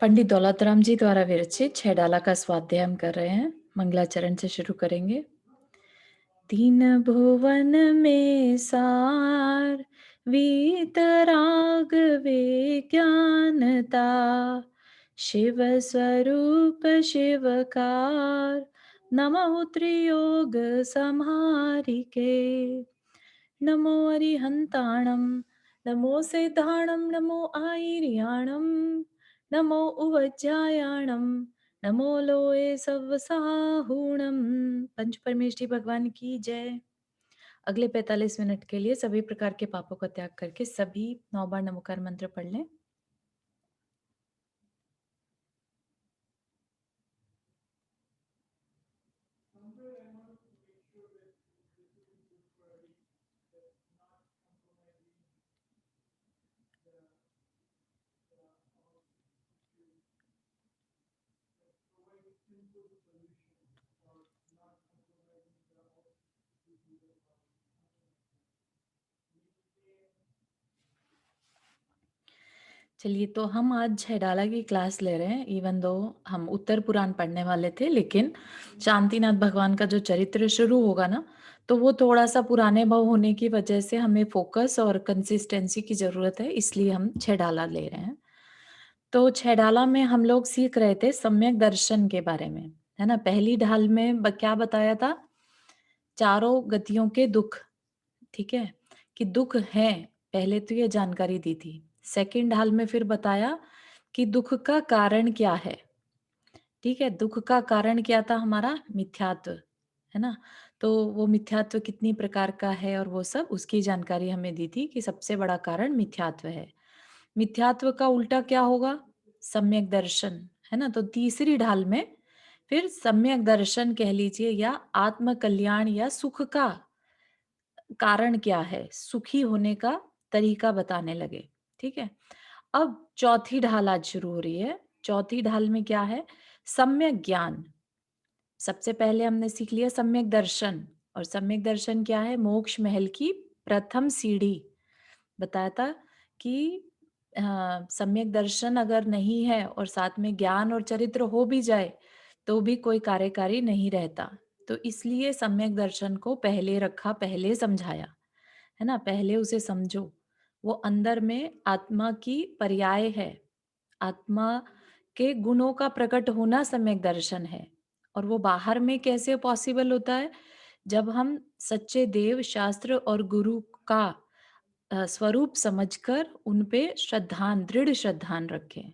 पंडित दौलतराम जी द्वारा विरचित छह डाला का स्वाध्याय हम कर रहे हैं। मंगलाचरण से शुरू करेंगे। तीन भुवन में सार वीतराग विज्ञानता, शिव स्वरूप शिवकार, नमो त्रियोग संहारिके। नमो अरिहंताणं, नमो सिद्धाणं, नमो आयर्याणं, नमो उवज्जायाणं, नमो लोए सवसाहुणं। पंच परमेष्ठी भगवान की जय। अगले 45 मिनट के लिए सभी प्रकार के पापों का त्याग करके सभी 9 बार नमोकार मंत्र पढ़ लें। चलिए, तो हम आज छहडाला की क्लास ले रहे हैं। इवन दो हम उत्तर पुराण पढ़ने वाले थे, लेकिन शांतिनाथ भगवान का जो चरित्र शुरू होगा ना, तो वो थोड़ा सा पुराने भाव होने की वजह से हमें फोकस और कंसिस्टेंसी की जरूरत है, इसलिए हम छहडाला ले रहे हैं। तो छहडाला में हम लोग सीख रहे थे सम्यक दर्शन के बारे में, है ना। पहली ढाल में क्या बताया था? चारों गतियों के दुख, ठीक है, कि दुख है, पहले तो ये जानकारी दी थी। सेकंड ढाल में फिर बताया कि दुख का कारण क्या है। ठीक है, दुख का कारण क्या था? हमारा मिथ्यात्व, है ना। तो वो मिथ्यात्व कितनी प्रकार का है और वो सब उसकी जानकारी हमें दी थी कि सबसे बड़ा कारण मिथ्यात्व है। मिथ्यात्व का उल्टा क्या होगा? सम्यक दर्शन, है ना। तो तीसरी ढाल में फिर सम्यक दर्शन कह लीजिए या आत्म कल्याण या सुख का कारण क्या है, सुखी होने का तरीका बताने लगे। ठीक है, अब चौथी ढाल आज शुरू हो रही है। चौथी ढाल में क्या है? सम्यक ज्ञान। सबसे पहले हमने सीख लिया सम्यक दर्शन, और सम्यक दर्शन क्या है? मोक्ष महल की प्रथम सीढ़ी। बताया था कि सम्यक दर्शन अगर नहीं है और साथ में ज्ञान और चरित्र हो भी जाए तो भी कोई कार्यकारी नहीं रहता। तो इसलिए सम्यक दर्शन को पहले रखा, पहले समझाया, है ना। पहले उसे समझो, वो अंदर में आत्मा की पर्याय है। आत्मा के गुणों का प्रकट होना सम्यक दर्शन है। और वो बाहर में कैसे पॉसिबल होता है? जब हम सच्चे देव, शास्त्र और गुरु का स्वरूप समझकर उन पे श्रद्धान, दृढ़ श्रद्धान रखें।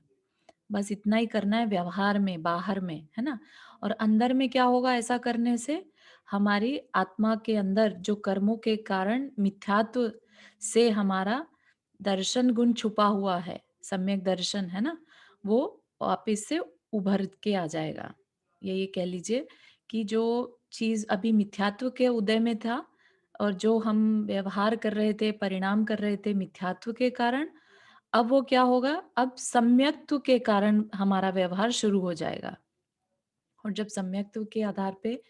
बस इतना ही करना है व्यवहार में, बाहर में, है ना। और अंदर में क्या होगा ऐसा करने से? हमारी आत्मा के अंदर जो कर्मों के कारण मिथ्यात्व से हमारा दर्शन गुण छुपा हुआ है, सम्यक दर्शन, है ना, वो वापिस से उभर के आ जाएगा। ये कह लीजिए कि जो चीज अभी मिथ्यात्व के उदय में था और जो हम व्यवहार कर रहे थे, परिणाम कर रहे थे मिथ्यात्व के कारण, अब वो क्या होगा? अब सम्यक्त्व के कारण हमारा व्यवहार शुरू हो जाएगा। और जब सम्यक्त्व के आधार पे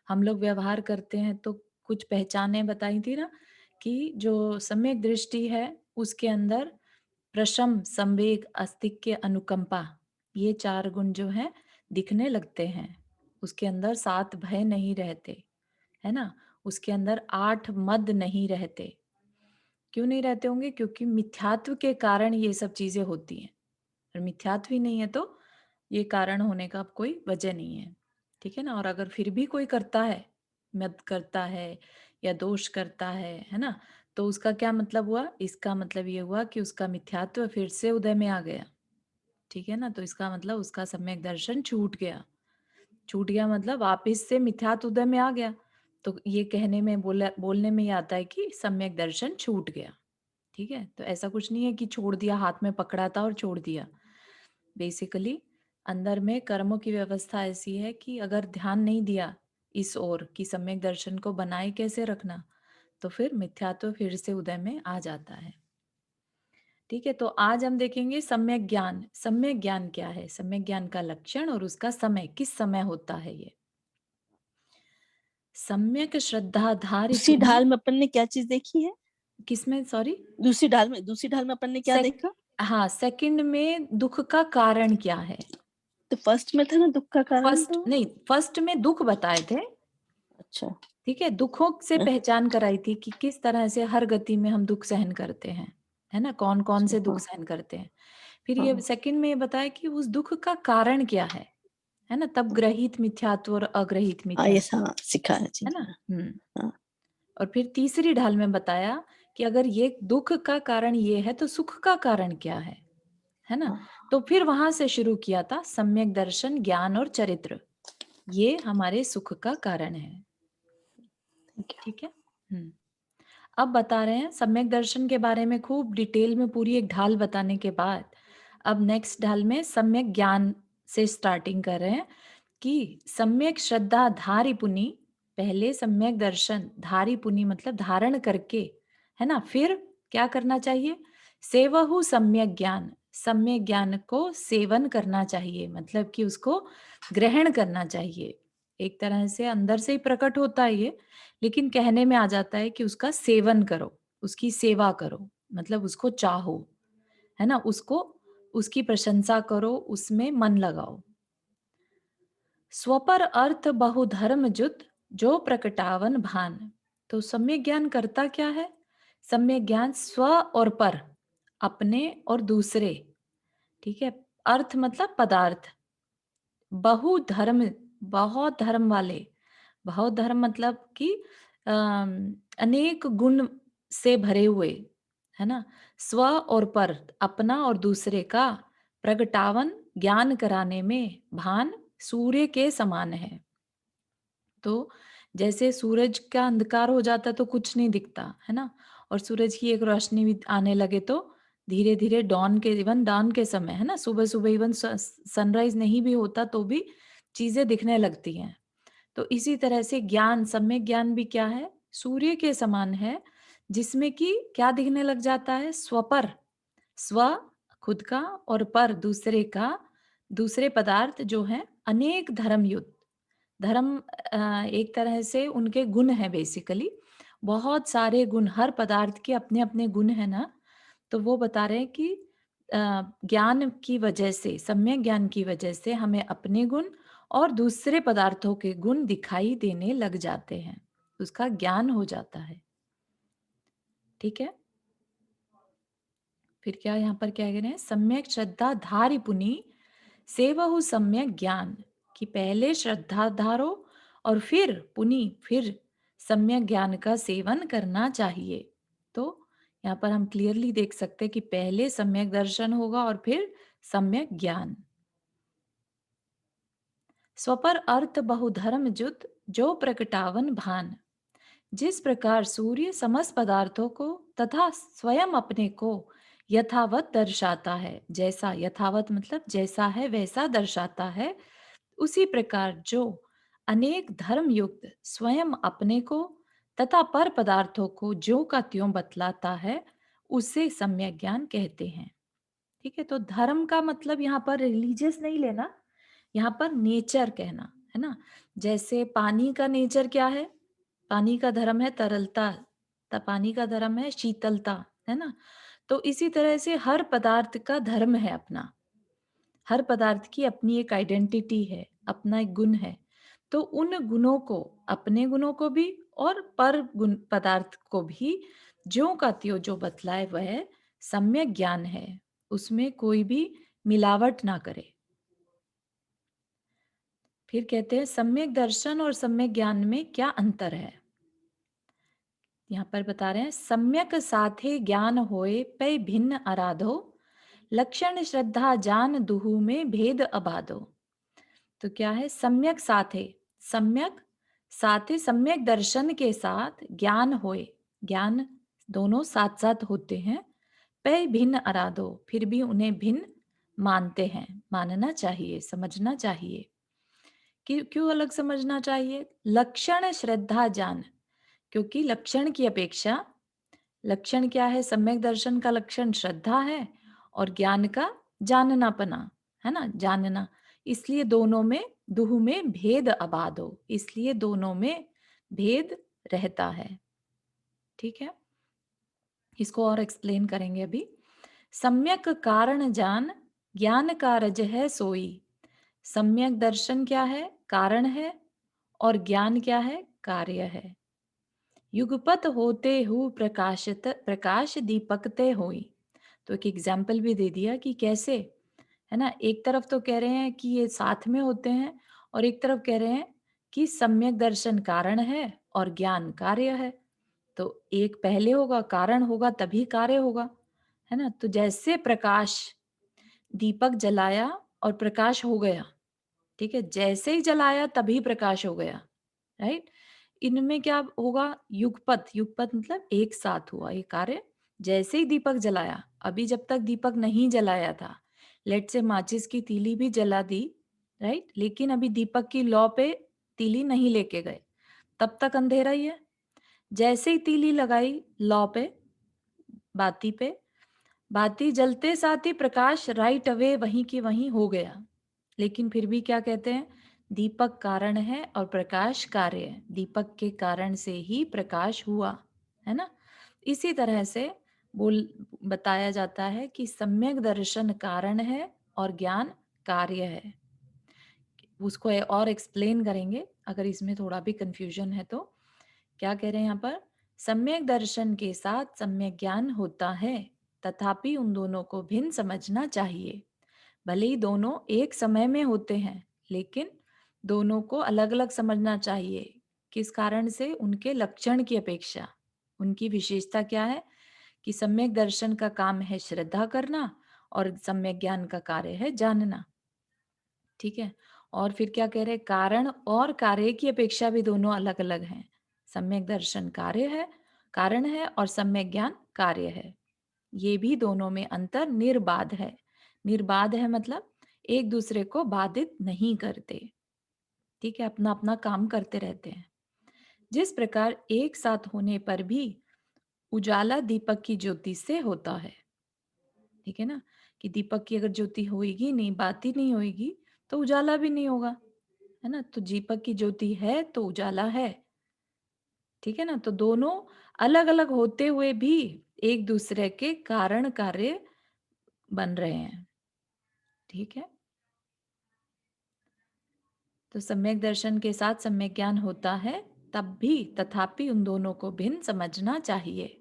हम लोग व्यवहार करते हैं तो कुछ पहचाने बताई थी ना, कि जो सम्यक दृष्टि है उसके अंदर प्रशम, संवेग, अस्तिक्य, अनुकंपा, ये चार गुण जो हैं दिखने लगते हैं। उसके अंदर 7 भय नहीं रहते, है ना। उसके अंदर 8 मद नहीं रहते। क्यों नहीं रहते होंगे? क्योंकि मिथ्यात्व के कारण ये सब चीजें होती हैं। और मिथ्यात्व ही नहीं है तो ये कारण होने का अब कोई वजह नहीं है। ठीक है ना। और अगर फिर भी कोई करता है, मद करता है या दोष करता है ना, तो उसका क्या मतलब हुआ? इसका मतलब ये हुआ कि उसका मिथ्यात्व फिर से उदय में आ गया। ठीक है ना। तो इसका मतलब उसका सम्यक दर्शन छूट गया। छूट गया मतलब वापिस से मिथ्यात्व उदय में आ गया। तो ये कहने में, बोलने में ये आता है कि सम्यक दर्शन छूट गया। ठीक है, तो ऐसा कुछ नहीं है कि छोड़ दिया, हाथ में पकड़ा था और छोड़ दिया। बेसिकली अंदर में कर्मों की व्यवस्था ऐसी है कि अगर ध्यान नहीं दिया इस ओर कि सम्यक दर्शन को बनाए कैसे रखना, तो फिर मिथ्यात्व फिर से उदय में आ जाता है। ठीक है, तो आज हम देखेंगे सम्यक ज्ञान। सम्यक ज्ञान क्या है? सम्यक ज्ञान का लक्षण और उसका समय, किस समय होता है ये। सम्यक श्रद्धाधारित दूसरी ढाल में अपन ने क्या चीज देखी है? किसमें? सॉरी, दूसरी ढाल में अपन ने क्या देखा? हाँ, सेकंड में दुःख का कारण क्या है? तो फर्स्ट में था ना दुःख का कारण फर्स्ट तो? नहीं, फर्स्ट में दुःख बताए थे, अच्छा। ठीक है? दुःखों से हाँ, पहचान कराई थी कि किस तरह से हर गति में हम दुःख सहन करते हैं, है ना? कौन-कौन अच्छा, से दुःख हाँ, सहन करते हैं। फिर ये हाँ, सेकंड में ये बताया कि उस दुःख का कारण क्या है ना? तब हाँ। ग्रहित मिथ्यात्व और अग्रहित हाँ, ये मिथ्यात्व, हाँ, सिखाया जी है ने। ना? हुँ। हाँ, और फिर तीसरी ढाल में बताया कि अगर ये दुःख का कारण ये है, तो सुख का कारण क्या है ना? हाँ, तो फिर वहाँ से शुरू किया था सम्यक दर्शन, ज्ञान और चरित्र। ये हमारे सुख का कारण है, ठीक है। ठीक है? हुँ। अब बता रहे हैं सम्यक दर्शन के बारे में खूब डिटेल में पूरी एक ढाल बताने के बाद, अब नेक्स्ट ढाल में सम्यक ज्ञान से स्टार्टिंग कर रहे हैं कि सम्यक श्रद्धा धारि पुनि, पहले सम्यक दर्शन धारि पुनि मतलब धारण करके, है ना? फिर क्या करना चाहिए? सेवहु सम्यक ज्ञान, सम्यक ज्ञान को सेवन करना चाहिए, मतलब कि उसको ग्रहण करना चाहिए। एक तरह से अंदर से ही प्रकट होता है ये, लेकिन कहने में आ जाता है कि उसका सेवन करो, उसकी सेवा करो, मतलब उसको चाहो, है ना? उसको उसकी प्रशंसा करो, उसमें मन लगाओ। स्वपर अर्थ बहुधर्म जुत, जो प्रकटावन भान। तो सम्यक ज्ञान करता क्या है? सम्यक ज्ञान स्व और पर, अपने और दूसरे, ठीक है? अर्थ मतलब पदार्थ, बहुधर्म, बहुत धर्म वाले, बहुत धर्म मतलब कि अनेक गुण से भरे हुए, है ना? स्व और पर, अपना और दूसरे का, प्रगटावन ज्ञान कराने में, भान सूर्य के समान है। तो जैसे सूरज का अंधकार हो जाता तो कुछ नहीं दिखता, है ना? और सूरज की एक रोशनी भी आने लगे तो धीरे-धीरे डॉन के, इवन डॉन के समय, है ना? सुबह-सुबह इवन सनराइज़ नहीं भी होता तो भी चीज़ें दिखने लगती हैं। तो इसी तरह से ज्ञान, सम्यक ज्ञान भी क्या है? सूर्य के समान है, जिसमें कि क्या दिखने लग जाता है? स्वपर, स्व खुद का और पर दूसरे का, दूसरे पदार्थ जो हैं अनेक धर्म युक्त। धर्म एक तरह से उनके गुण हैं बेसिकली, बहुत सारे गुण, हर पदार्थ के अपने-अपने गुण हैं ना, तो वो बता रहे हैं कि ज्ञान की वजह से, सम्यक ज्ञान की वजह से हमें अपने गुण और दूसरे पदार्थों के गुण दिखाई देने लग जाते हैं। उसका ज्ञान हो जाता है, ठीक है? फिर क्या यहाँ पर क्या कह रहे हैं? सम्यक श्रद्धा धारि पुनि, सेवहु सम्यक ज्ञान, कि पहले श्रद्धा धारो और फिर पुनि, फिर सम्यक ज्ञान का सेवन करना चाहिए। तो यहाँ पर हम क्लियरली देख सकते हैं कि पहले सम्यक दर्शन होगा और फिर सम्यक ज्ञान। स्वपर अर्थ बहुधर्म जुत, जो प्रकटावन भान। जिस प्रकार सूर्य समस्त पदार्थों को तथा स्वयं अपने को यथावत दर्शाता है, जैसा, यथावत मतलब जैसा है वैसा दर्शाता है, उसी प्रकार जो अनेक धर्म युक्त स्वयं अपने को तथा पर पदार्थों को ज्यों का त्यों बतलाता है, उसे सम्यक ज्ञान कहते हैं। ठीक है? तो धर्म का मतलब यहाँ पर रिलीजियस नहीं लेना, यहाँ पर नेचर कहना, है ना? जैसे पानी का नेचर क्या है? पानी का धर्म है तरलता, पानी का धर्म है शीतलता, है ना? तो इसी तरह से हर पदार्थ का धर्म है अपना, हर पदार्थ की अपनी एक आइडेंटिटी है, अपना एक गुण है। तो उन गुणों को, अपने गुणों को भी और पर गुण पदार्थ को भी ज्यों का त्यों जो बतलाए वह सम्यक ज्ञान है। उसमें कोई भी मिलावट ना करे। फिर कहते हैं सम्यक दर्शन और सम्यक ज्ञान में क्या अंतर है? यहाँ पर बता रहे हैं सम्यक साथे ज्ञान होए पै भिन्न आराधो, लक्षण श्रद्धा जान दुहु में भेद अबाधो। तो क्या है? सम्यक साथे, सम्यक साथे सम्यक दर्शन के साथ ज्ञान होए, ज्ञान दोनों साथ साथ होते हैं। पै भिन्न आराधो, फिर भी उन्हें भिन्न मानते हैं, मानना चाहिए, समझना चाहिए। क्यों अलग समझना चाहिए? लक्षण श्रद्धा जान, क्योंकि लक्षण की अपेक्षा, लक्षण क्या है? सम्यक दर्शन का लक्षण श्रद्धा है और ज्ञान का जाननापना, है ना? जानना। इसलिए दोनों में, दुहु में भेद अबाध हो, इसलिए दोनों में भेद रहता है। ठीक है? इसको और एक्सप्लेन करेंगे अभी। सम्यक कारण जान, ज्ञान कारज है सोई। सम्यक दर्शन क्या है? कारण है। और ज्ञान क्या है? कार्य है। युगपत होते हु प्रकाशित प्रकाश दीपकते होई। तो एक एग्जाम्पल भी दे दिया कि कैसे, है ना। एक तरफ तो कह रहे हैं कि ये साथ में होते हैं, और एक तरफ कह रहे हैं कि सम्यक दर्शन कारण है और ज्ञान कार्य है। तो एक पहले होगा, कारण होगा तभी कार्य होगा, है ना। तो जैसे प्रकाश, दीपक जलाया और प्रकाश हो गया, ठीक है, जैसे ही जलाया तभी प्रकाश हो गया, राइट। इनमें क्या होगा? युगपत, युगपत मतलब एक साथ हुआ ये कार्य। जैसे ही दीपक जलाया, अभी जब तक दीपक नहीं जलाया था, लेट से माचिस की तीली भी जला दी, राइट, लेकिन अभी दीपक की लौ पे तीली नहीं लेके गए, तब तक अंधेरा ही है। जैसे ही तीली लगाई लौ पे, बाती पे, बाती जलते साथ ही प्रकाश राइट अवे वहीं की वहीं हो गया। लेकिन फिर भी क्या कहते हैं? दीपक कारण है और प्रकाश कार्य है। दीपक के कारण से ही प्रकाश हुआ, है ना। इसी तरह से बोल बताया जाता है कि सम्यक दर्शन कारण है और ज्ञान कार्य है। उसको और एक्सप्लेन करेंगे अगर इसमें थोड़ा भी कंफ्यूजन है तो। क्या कह रहे हैं यहाँ पर? सम्यक दर्शन के साथ सम्यक ज्ञान होता है, तथापि उन दोनों को भिन्न समझना चाहिए। भले ही दोनों एक समय में होते हैं, लेकिन दोनों को अलग अलग समझना चाहिए। किस कारण से? उनके लक्षण की अपेक्षा। उनकी विशेषता क्या है? कि सम्यक दर्शन का काम है श्रद्धा करना, और सम्यक ज्ञान का कार्य है जानना, ठीक है। और फिर क्या कह रहे हैं? कारण और कार्य की अपेक्षा भी दोनों अलग अलग हैं। सम्यक दर्शन कार्य है, कारण है, और सम्यक ज्ञान कार्य है। ये भी दोनों में अंतर निर्बाध है। निर्बाध है मतलब एक दूसरे को बाधित नहीं करते, ठीक है, अपना अपना काम करते रहते हैं। जिस प्रकार एक साथ होने पर भी उजाला दीपक की ज्योति से होता है, ठीक है ना, कि दीपक की अगर ज्योति होएगी नहीं, बाती नहीं होएगी, तो उजाला भी नहीं होगा, है ना। तो दीपक की ज्योति है तो उजाला है, ठीक है ना। तो दोनों अलग अलग होते हुए भी एक दूसरे के कारण कार्य बन रहे हैं, ठीक है। तो सम्यक दर्शन के साथ सम्यक ज्ञान होता है, तब भी तथापि उन दोनों को भिन्न समझना चाहिए।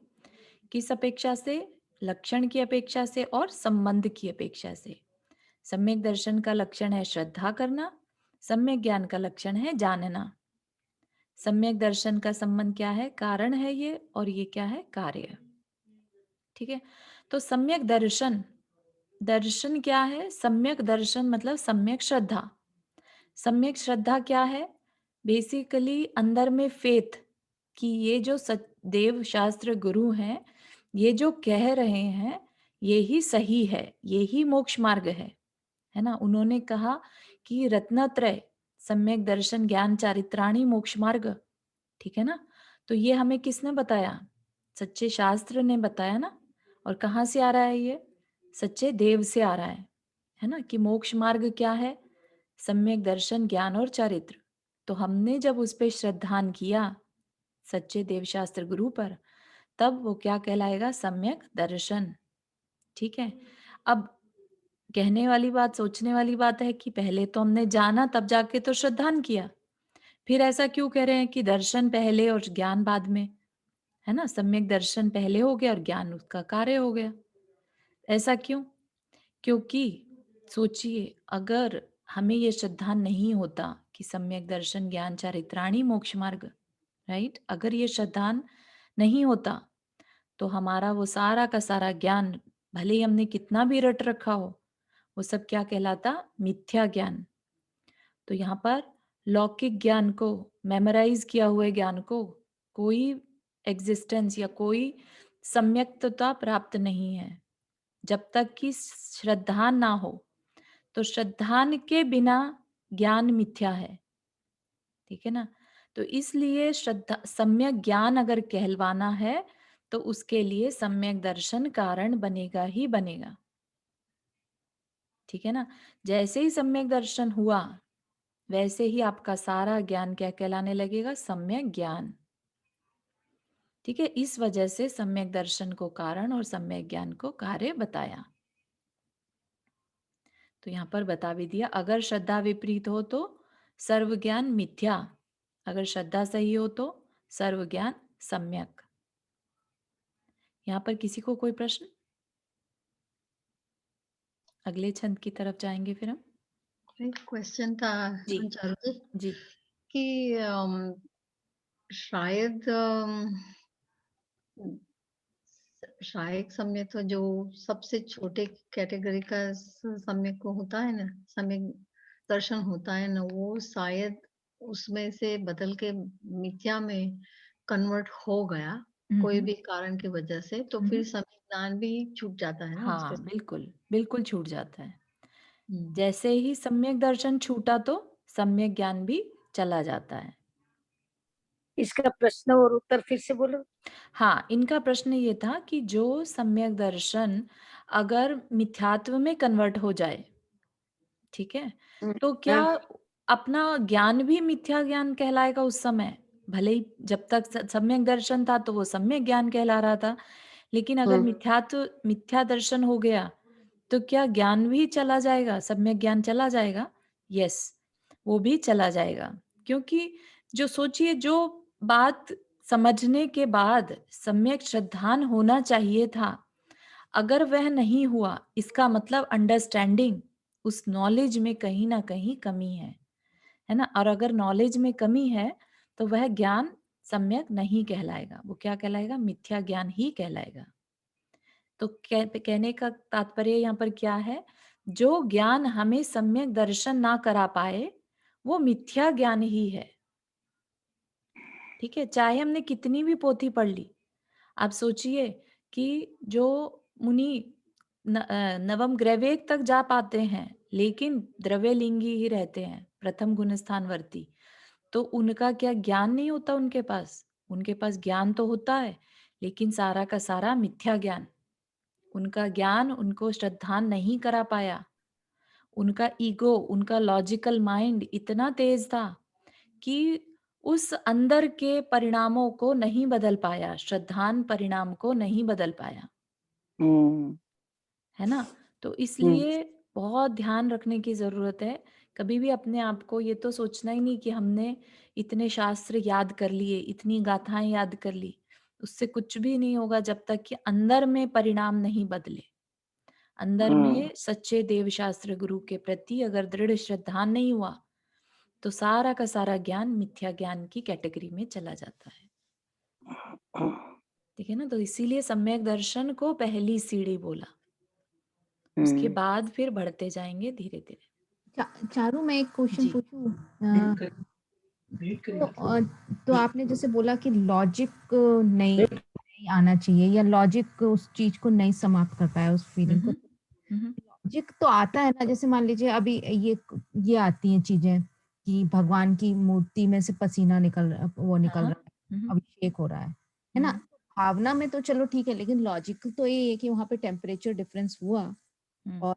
किस अपेक्षा से? लक्षण की अपेक्षा से और संबंध की अपेक्षा से। सम्यक दर्शन का लक्षण है श्रद्धा करना, सम्यक ज्ञान का लक्षण है जानना। सम्यक दर्शन का संबंध क्या है? कारण है ये, और ये क्या है? कार्य, ठीक है। तो सम्यक दर्शन, दर्शन क्या है? सम्यक दर्शन मतलब सम्यक श्रद्धा। सम्यक श्रद्धा क्या है? बेसिकली अंदर में फेथ, कि ये जो देव शास्त्र गुरु हैं, ये जो कह रहे हैं, ये ही सही है, ये ही मोक्ष मार्ग है ना। उन्होंने कहा कि रत्नत्रय, सम्यक दर्शन ज्ञान चारित्राणी मोक्ष मार्ग, ठीक है ना। तो ये हमें किसने बताया? सच्चे शास्त्र ने बताया ना। और कहाँ से आ रहा है ये? सच्चे देव से आ रहा है ना। कि मोक्ष मार्ग क्या है? सम्यक दर्शन ज्ञान और चारित्र। तो हमने जब उस पे श्रद्धान किया, सच्चे देवशास्त्र गुरु पर, तब वो क्या कहलाएगा? सम्यक दर्शन, ठीक है। अब कहने वाली बात, सोचने वाली बात है कि पहले तो हमने जाना तब जाके तो श्रद्धान किया, फिर ऐसा क्यों कह रहे हैं कि दर्शन पहले और ज्ञान बाद में, है ना। सम्यक दर्शन पहले हो गया और ज्ञान उसका कार्य हो गया। ऐसा क्यों? क्योंकि सोचिए, अगर हमें ये श्रद्धा नहीं होता कि सम्यक दर्शन ज्ञान चारित्राणी मोक्ष मार्ग, राइट, अगर ये श्रद्धान नहीं होता, तो हमारा वो सारा का सारा ज्ञान, भले ही हमने कितना भी रट रखा हो, वो सब क्या कहलाता? मिथ्या ज्ञान। तो यहाँ पर लौकिक ज्ञान को, मेमोराइज किया हुए ज्ञान को, कोई एग्जिस्टेंस या कोई सम्यक्तता प्राप्त नहीं है जब तक कि श्रद्धा ना हो। तो श्रद्धान के बिना ज्ञान मिथ्या है, ठीक है ना। तो इसलिए श्रद्धा, सम्यक ज्ञान अगर कहलवाना है तो उसके लिए सम्यक दर्शन कारण बनेगा ही बनेगा, ठीक है ना। जैसे ही सम्यक दर्शन हुआ, वैसे ही आपका सारा ज्ञान क्या कहलाने लगेगा? सम्यक ज्ञान। ठीक है, इस वजह से सम्यक दर्शन को कारण और सम्यक ज्ञान को कार्य बताया। तो यहाँ पर बता भी दिया, अगर श्रद्धा विपरीत हो तो सर्व ज्ञान मिथ्या, अगर श्रद्धा सही हो तो सर्व ज्ञान सम्यक। यहाँ पर किसी को कोई प्रश्न? अगले छंद की तरफ जाएंगे फिर हम। एक क्वेश्चन था जी चारू जी जी। कि शायद शायद समय तो जो सबसे छोटे कैटेगरी का समय को होता है ना, समय दर्शन होता है ना, वो शायद उसमें से बदल के मिथ्या में कन्वर्ट हो गया कोई हम्म भी कारण की वजह से, तो हम्म। फिर समय ज्ञान भी छूट जाता है ना उसके हाँ, बिल्कुल बिल्कुल छूट जाता है। हम्म। जैसे ही सम्यक दर्शन छूटा तो सम्यक ज्ञान भी चला जाता है। इसका प्रश्न और उत्तर फिर से बोलो। हाँ, इनका प्रश्न ये था कि जो सम्यक दर्शन अगर मिथ्यात्व में कन्वर्ट हो जाए, ठीक है, तो क्या हाँ, अपना ज्ञान भी मिथ्या ज्ञान कहलाएगा उस समय? भले ही जब तक सम्यक दर्शन था तो वो सम्यक ज्ञान कहला रहा था, लेकिन अगर मिथ्या दर्शन हो गया तो क्या ज्ञान भी चला जाएगा, सम्यक ज्ञान चला जाएगा? यस, वो भी चला जाएगा। क्योंकि जो सोचिए, जो बात समझने के बाद सम्यक श्रद्धान होना चाहिए था, अगर वह नहीं हुआ, इसका मतलब अंडरस्टैंडिंग, उस नॉलेज में कहीं ना कहीं कमी है ना? और अगर नॉलेज में कमी है तो वह ज्ञान सम्यक नहीं कहलाएगा, वो क्या कहलाएगा? मिथ्या ज्ञान ही कहलाएगा। तो कहने का तात्पर्य यहाँ पर क्या है? जो ज्ञान हमें सम्यक दर्शन ना करा पाए, वो मिथ्या ज्ञान ही है। ठीक है, चाहे हमने कितनी भी पोथी पढ़ ली। आप सोचिए कि जो मुनि नवम ग्रैवेक तक जा पाते हैं, लेकिन द्रव्यलिंगी ही रहते हैं, प्रथम गुण स्थानवर्ती, तो उनका क्या ज्ञान नहीं होता उनके पास? उनके पास ज्ञान तो होता है, लेकिन सारा का सारा मिथ्या ज्ञान। उनका ज्ञान उनको श्रद्धान नहीं करा पाया। उनका ईगो, उनका लॉजिकल माइंड इतना तेज था कि उस अंदर के परिणामों को नहीं बदल पाया, श्रद्धान परिणाम को नहीं बदल पाया, हम्म, है ना? तो हम्म, इसलिए बहुत ध्यान रखने की जरूरत है। कभी भी अपने आप को ये तो सोचना ही नहीं कि हमने इतने शास्त्र याद कर लिए, इतनी गाथाएं याद कर ली, उससे कुछ भी नहीं होगा जब तक कि अंदर में परिणाम नहीं बदले। अंदर हम्म, में सच्चे देव शास्त्र गुरु के प्रति अगर दृढ़ श्रद्धा नहीं हुआ, तो सारा का सारा ज्ञान मिथ्या ज्ञान की कैटेगरी में चला जाता है। ठीक है ना? तो इसीलिए सम्यक दर्शन को पहली सीढ़ी बोला, उसके हम्म, बाद फिर बढ़ते जाएंगे धीरे धीरे। चारू, मैं एक क्वेश्चन जी। पूछूं? तो आपने जैसे बोला कि लॉजिक नहीं आना चाहिए, या लॉजिक उस चीज को नहीं समाप्त करता है, उस फीलिंग को। हम्म हम्म लॉजिक तो आता है ना, जैसे मान लीजिए अभी ये आती हैं चीजें कि भगवान की मूर्ति में से पसीना निकल हाँ रहा है, अभिषेक हो रहा है ना? हम्म भावना में तो चलो ठीक है, लेकिन लॉजिक तो ये है कि वहां पे टेम्परेचर डिफरेंस हुआ हम्म और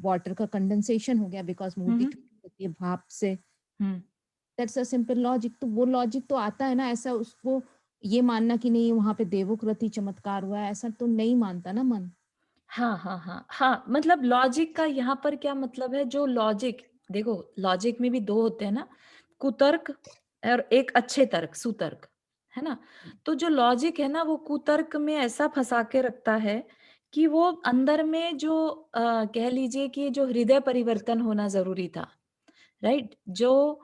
वाटर का कंडेंसेशन हो गया, बिकॉज मूर्ति हम्म ठंडी होती है भाप से। Hmm. That's a simple logic. तो वो लॉजिक तो आता है ना, ऐसा उसको ये मानना कि नहीं वहां पे देवोकृति चमत्कार हुआ है, ऐसा तो नहीं मानता ना मन। हाँ हाँ हाँ हाँ, मतलब लॉजिक का यहाँ पर क्या मतलब है? जो लॉजिक, देखो लॉजिक में भी दो होते हैं ना, कुतर्क और एक अच्छे तर्क, सुतर्क, है ना? तो जो लॉजिक है ना, वो कुतर्क में ऐसा फंसा के रखता है कि वो अंदर में जो कह लीजिए कि जो हृदय परिवर्तन होना जरूरी था, राइट, जो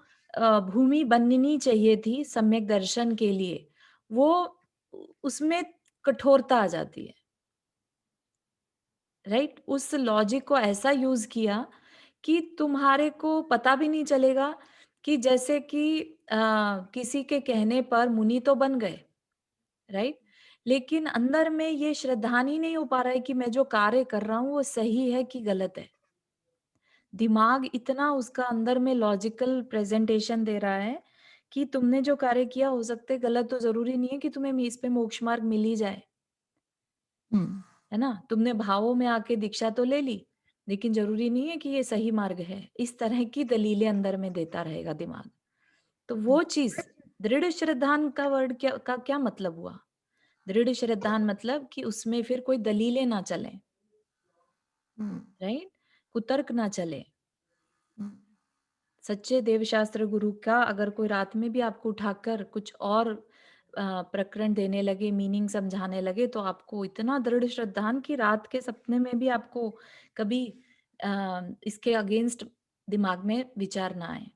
भूमि बननी चाहिए थी सम्यक दर्शन के लिए, वो उसमें कठोरता आ जाती है, राइट। उस लॉजिक को ऐसा यूज किया कि तुम्हारे को पता भी नहीं चलेगा कि जैसे कि किसी के कहने पर मुनि तो बन गए, राइट, लेकिन अंदर में ये श्रद्धान ही नहीं हो पा रहा है कि मैं जो कार्य कर रहा हूँ वो सही है कि गलत है। दिमाग इतना उसका अंदर में लॉजिकल प्रेजेंटेशन दे रहा है कि तुमने जो कार्य किया हो सकते गलत, तो जरूरी नहीं है कि तुम्हें इस पे मोक्ष मार्ग मिल ही जाए, हम्म है ना? तुमने भावों में आके दीक्षा तो ले ली, लेकिन जरूरी नहीं है कि ये सही मार्ग है। इस तरह की दलीलें अंदर में देता रहेगा दिमाग। तो वो चीज दृढ़ श्रद्धान का वर्ड क्या मतलब हुआ? दृढ़ श्रद्धान मतलब कि उसमें फिर कोई दलीलें ना चले, राइट? कुतर्क ना चले। सच्चे देवशास्त्र गुरु का अगर कोई रात में भी आपको उठाकर कुछ और प्रकरण देने लगे, मीनिंग समझाने लगे, तो आपको इतना दृढ़ श्रद्धान कि रात के सपने में भी आपको कभी इसके अगेंस्ट दिमाग में विचार ना आए,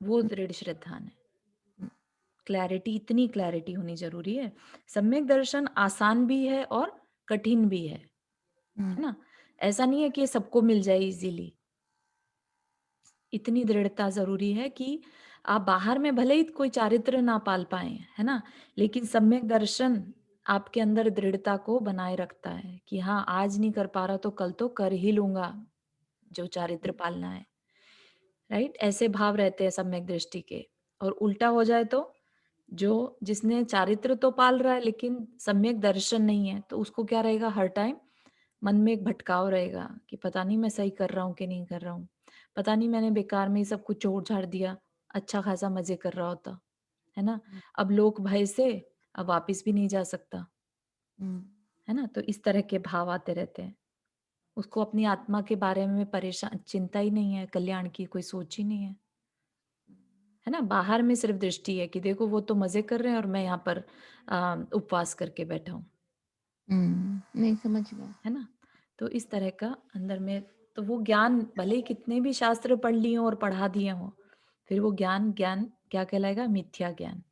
वो दृढ़ श्रद्धान है। क्लैरिटी, इतनी क्लैरिटी होनी जरूरी है। सम्यक दर्शन आसान भी है और कठिन भी है ना? ऐसा नहीं है कि ये सबको मिल जाए इजीली। इतनी दृढ़ता जरूरी है कि आप बाहर में भले ही कोई चारित्र ना पाल पाए, है ना, लेकिन सम्यक दर्शन आपके अंदर दृढ़ता को बनाए रखता है कि हाँ, आज नहीं कर पा रहा तो कल तो कर ही लूंगा जो चारित्र पालना है, राइट? ऐसे भाव रहते हैं सम्यक दृष्टि के। और उल्टा हो जाए तो जिसने चारित्र तो पाल रहा है लेकिन सम्यक दर्शन नहीं है, तो उसको क्या रहेगा? हर टाइम मन में एक भटकाव रहेगा कि पता नहीं मैं सही कर रहा हूँ कि नहीं कर रहा हूँ, पता नहीं मैंने बेकार में ही सब कुछ छोड़ छाड़ दिया, अच्छा खासा मजे कर रहा होता, है ना? अब लोक भय से अब वापिस भी नहीं जा सकता, है ना? तो इस तरह के भाव आते रहते हैं। उसको अपनी आत्मा के बारे में परेशान, चिंता ही नहीं है, कल्याण की कोई सोच ही नहीं है ना? बाहर में सिर्फ दृष्टि है कि देखो वो तो मजे कर रहे हैं और मैं यहाँ पर उपवास करके बैठा हूँ, नहीं समझ गया। है ना? तो इस तरह का अंदर में, तो वो ज्ञान भले ही कितने भी शास्त्र पढ़ लिए हों और पढ़ा दिए हों, फिर वो ज्ञान क्या कहलाएगा? मिथ्या ज्ञान।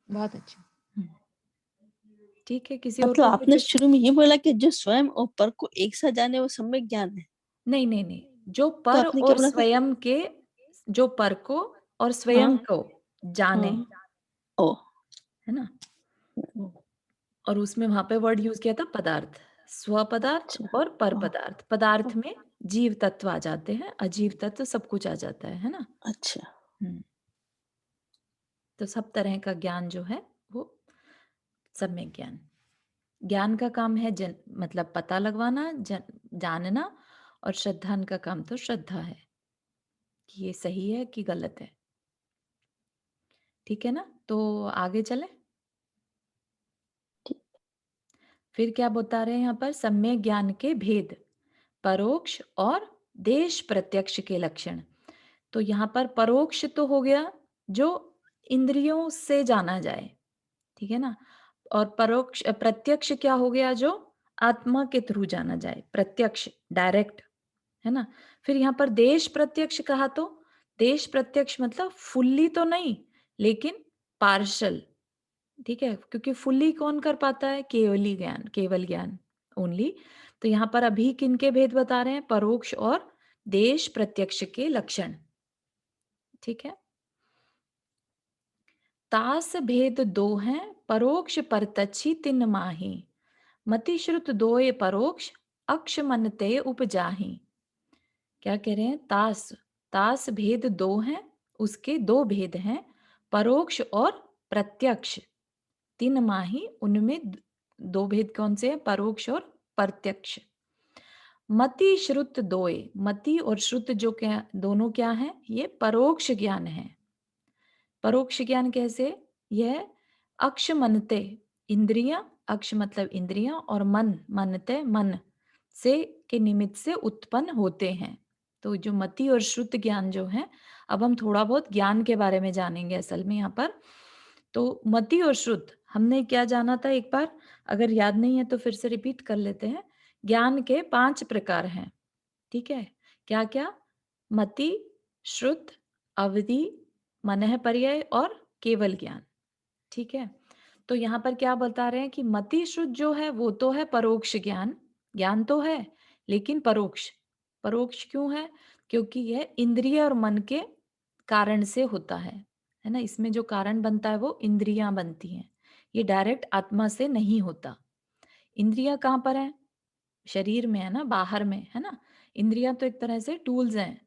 बहुत अच्छा। ठीक है, किसी और मतलब को आपने कुछ? शुरू में ये बोला कि जो स्वयं और पर को एक साथ जाने वो सम्यक ज्ञान है। नहीं नहीं नहीं, जो तो पर आपने क्या और बोला था? स्वयं के, जो पर को और स्वयं हाँ, को जाने, हाँ, ओ, है ना? और उसमें वहां पे वर्ड यूज किया था पदार्थ, स्व पदार्थ अच्छा, और पर हाँ, पदार्थ। पदार्थ में जीव तत्व आ जाते हैं, अजीव तत्व सब कुछ आ जाता है ना? अच्छा, हम्म। तो सब तरह का ज्ञान जो है वो सम्यक ज्ञान। ज्ञान का काम है मतलब पता लगवाना, जानना, और श्रद्धान का काम तो श्रद्धा है कि ये सही है कि गलत है। ठीक है ना? तो आगे चले। ठीक, फिर क्या बता रहे हैं यहाँ पर? सम्यक ज्ञान के भेद, परोक्ष और देश प्रत्यक्ष के लक्षण। तो यहाँ पर परोक्ष तो हो गया जो इंद्रियों से जाना जाए, ठीक है ना? और परोक्ष प्रत्यक्ष क्या हो गया? जो आत्मा के थ्रू जाना जाए, प्रत्यक्ष, डायरेक्ट, है ना? फिर यहाँ पर देश प्रत्यक्ष कहा, तो देश प्रत्यक्ष मतलब फुल्ली तो नहीं, लेकिन पार्शल, ठीक है? क्योंकि फुल्ली कौन कर पाता है? केवली ज्ञान, केवल ज्ञान ओनली। तो यहाँ पर अभी किनके भेद बता रहे हैं? परोक्ष और देश प्रत्यक्ष के लक्षण, ठीक है? तास भेद दो हैं, परोक्ष परतच्छी तिन माही, मति श्रुत दोय परोक्ष, अक्ष मनते उपजाही। क्या कह रहे हैं? तास भेद दो हैं, उसके दो भेद हैं, परोक्ष और प्रत्यक्ष। तीन माही, उनमें दो भेद कौन से हैं? परोक्ष और प्रत्यक्ष। मति श्रुत दोय, मति और श्रुत जो क्या, दोनों क्या है? ये परोक्ष ज्ञान है। परोक्ष ज्ञान कैसे? यह अक्ष मनते, इंद्रियां, अक्ष मतलब इंद्रियां, और मन, मनते मन से के निमित्त से उत्पन्न होते हैं। तो जो मति और श्रुत ज्ञान जो है, अब हम थोड़ा बहुत ज्ञान के बारे में जानेंगे असल में यहाँ पर। तो मति और श्रुत हमने क्या जाना था एक बार? अगर याद नहीं है तो फिर से रिपीट कर लेते हैं। ज्ञान के 5 प्रकार हैं, ठीक है? क्या क्या? मति, श्रुत, अवधि, मनः पर्यय और केवल ज्ञान, ठीक है? तो यहाँ पर क्या बता रहे हैं कि मति श्रुत जो है वो तो है परोक्ष ज्ञान, ज्ञान तो है लेकिन परोक्ष। परोक्ष क्यों है? क्योंकि यह इंद्रिय और मन के कारण से होता है ना? इसमें जो कारण बनता है वो इंद्रियां बनती हैं, ये डायरेक्ट आत्मा से नहीं होता। इंद्रियां कहाँ पर है? शरीर में है ना, बाहर में, है ना? इंद्रियां तो एक तरह से टूल्स हैं।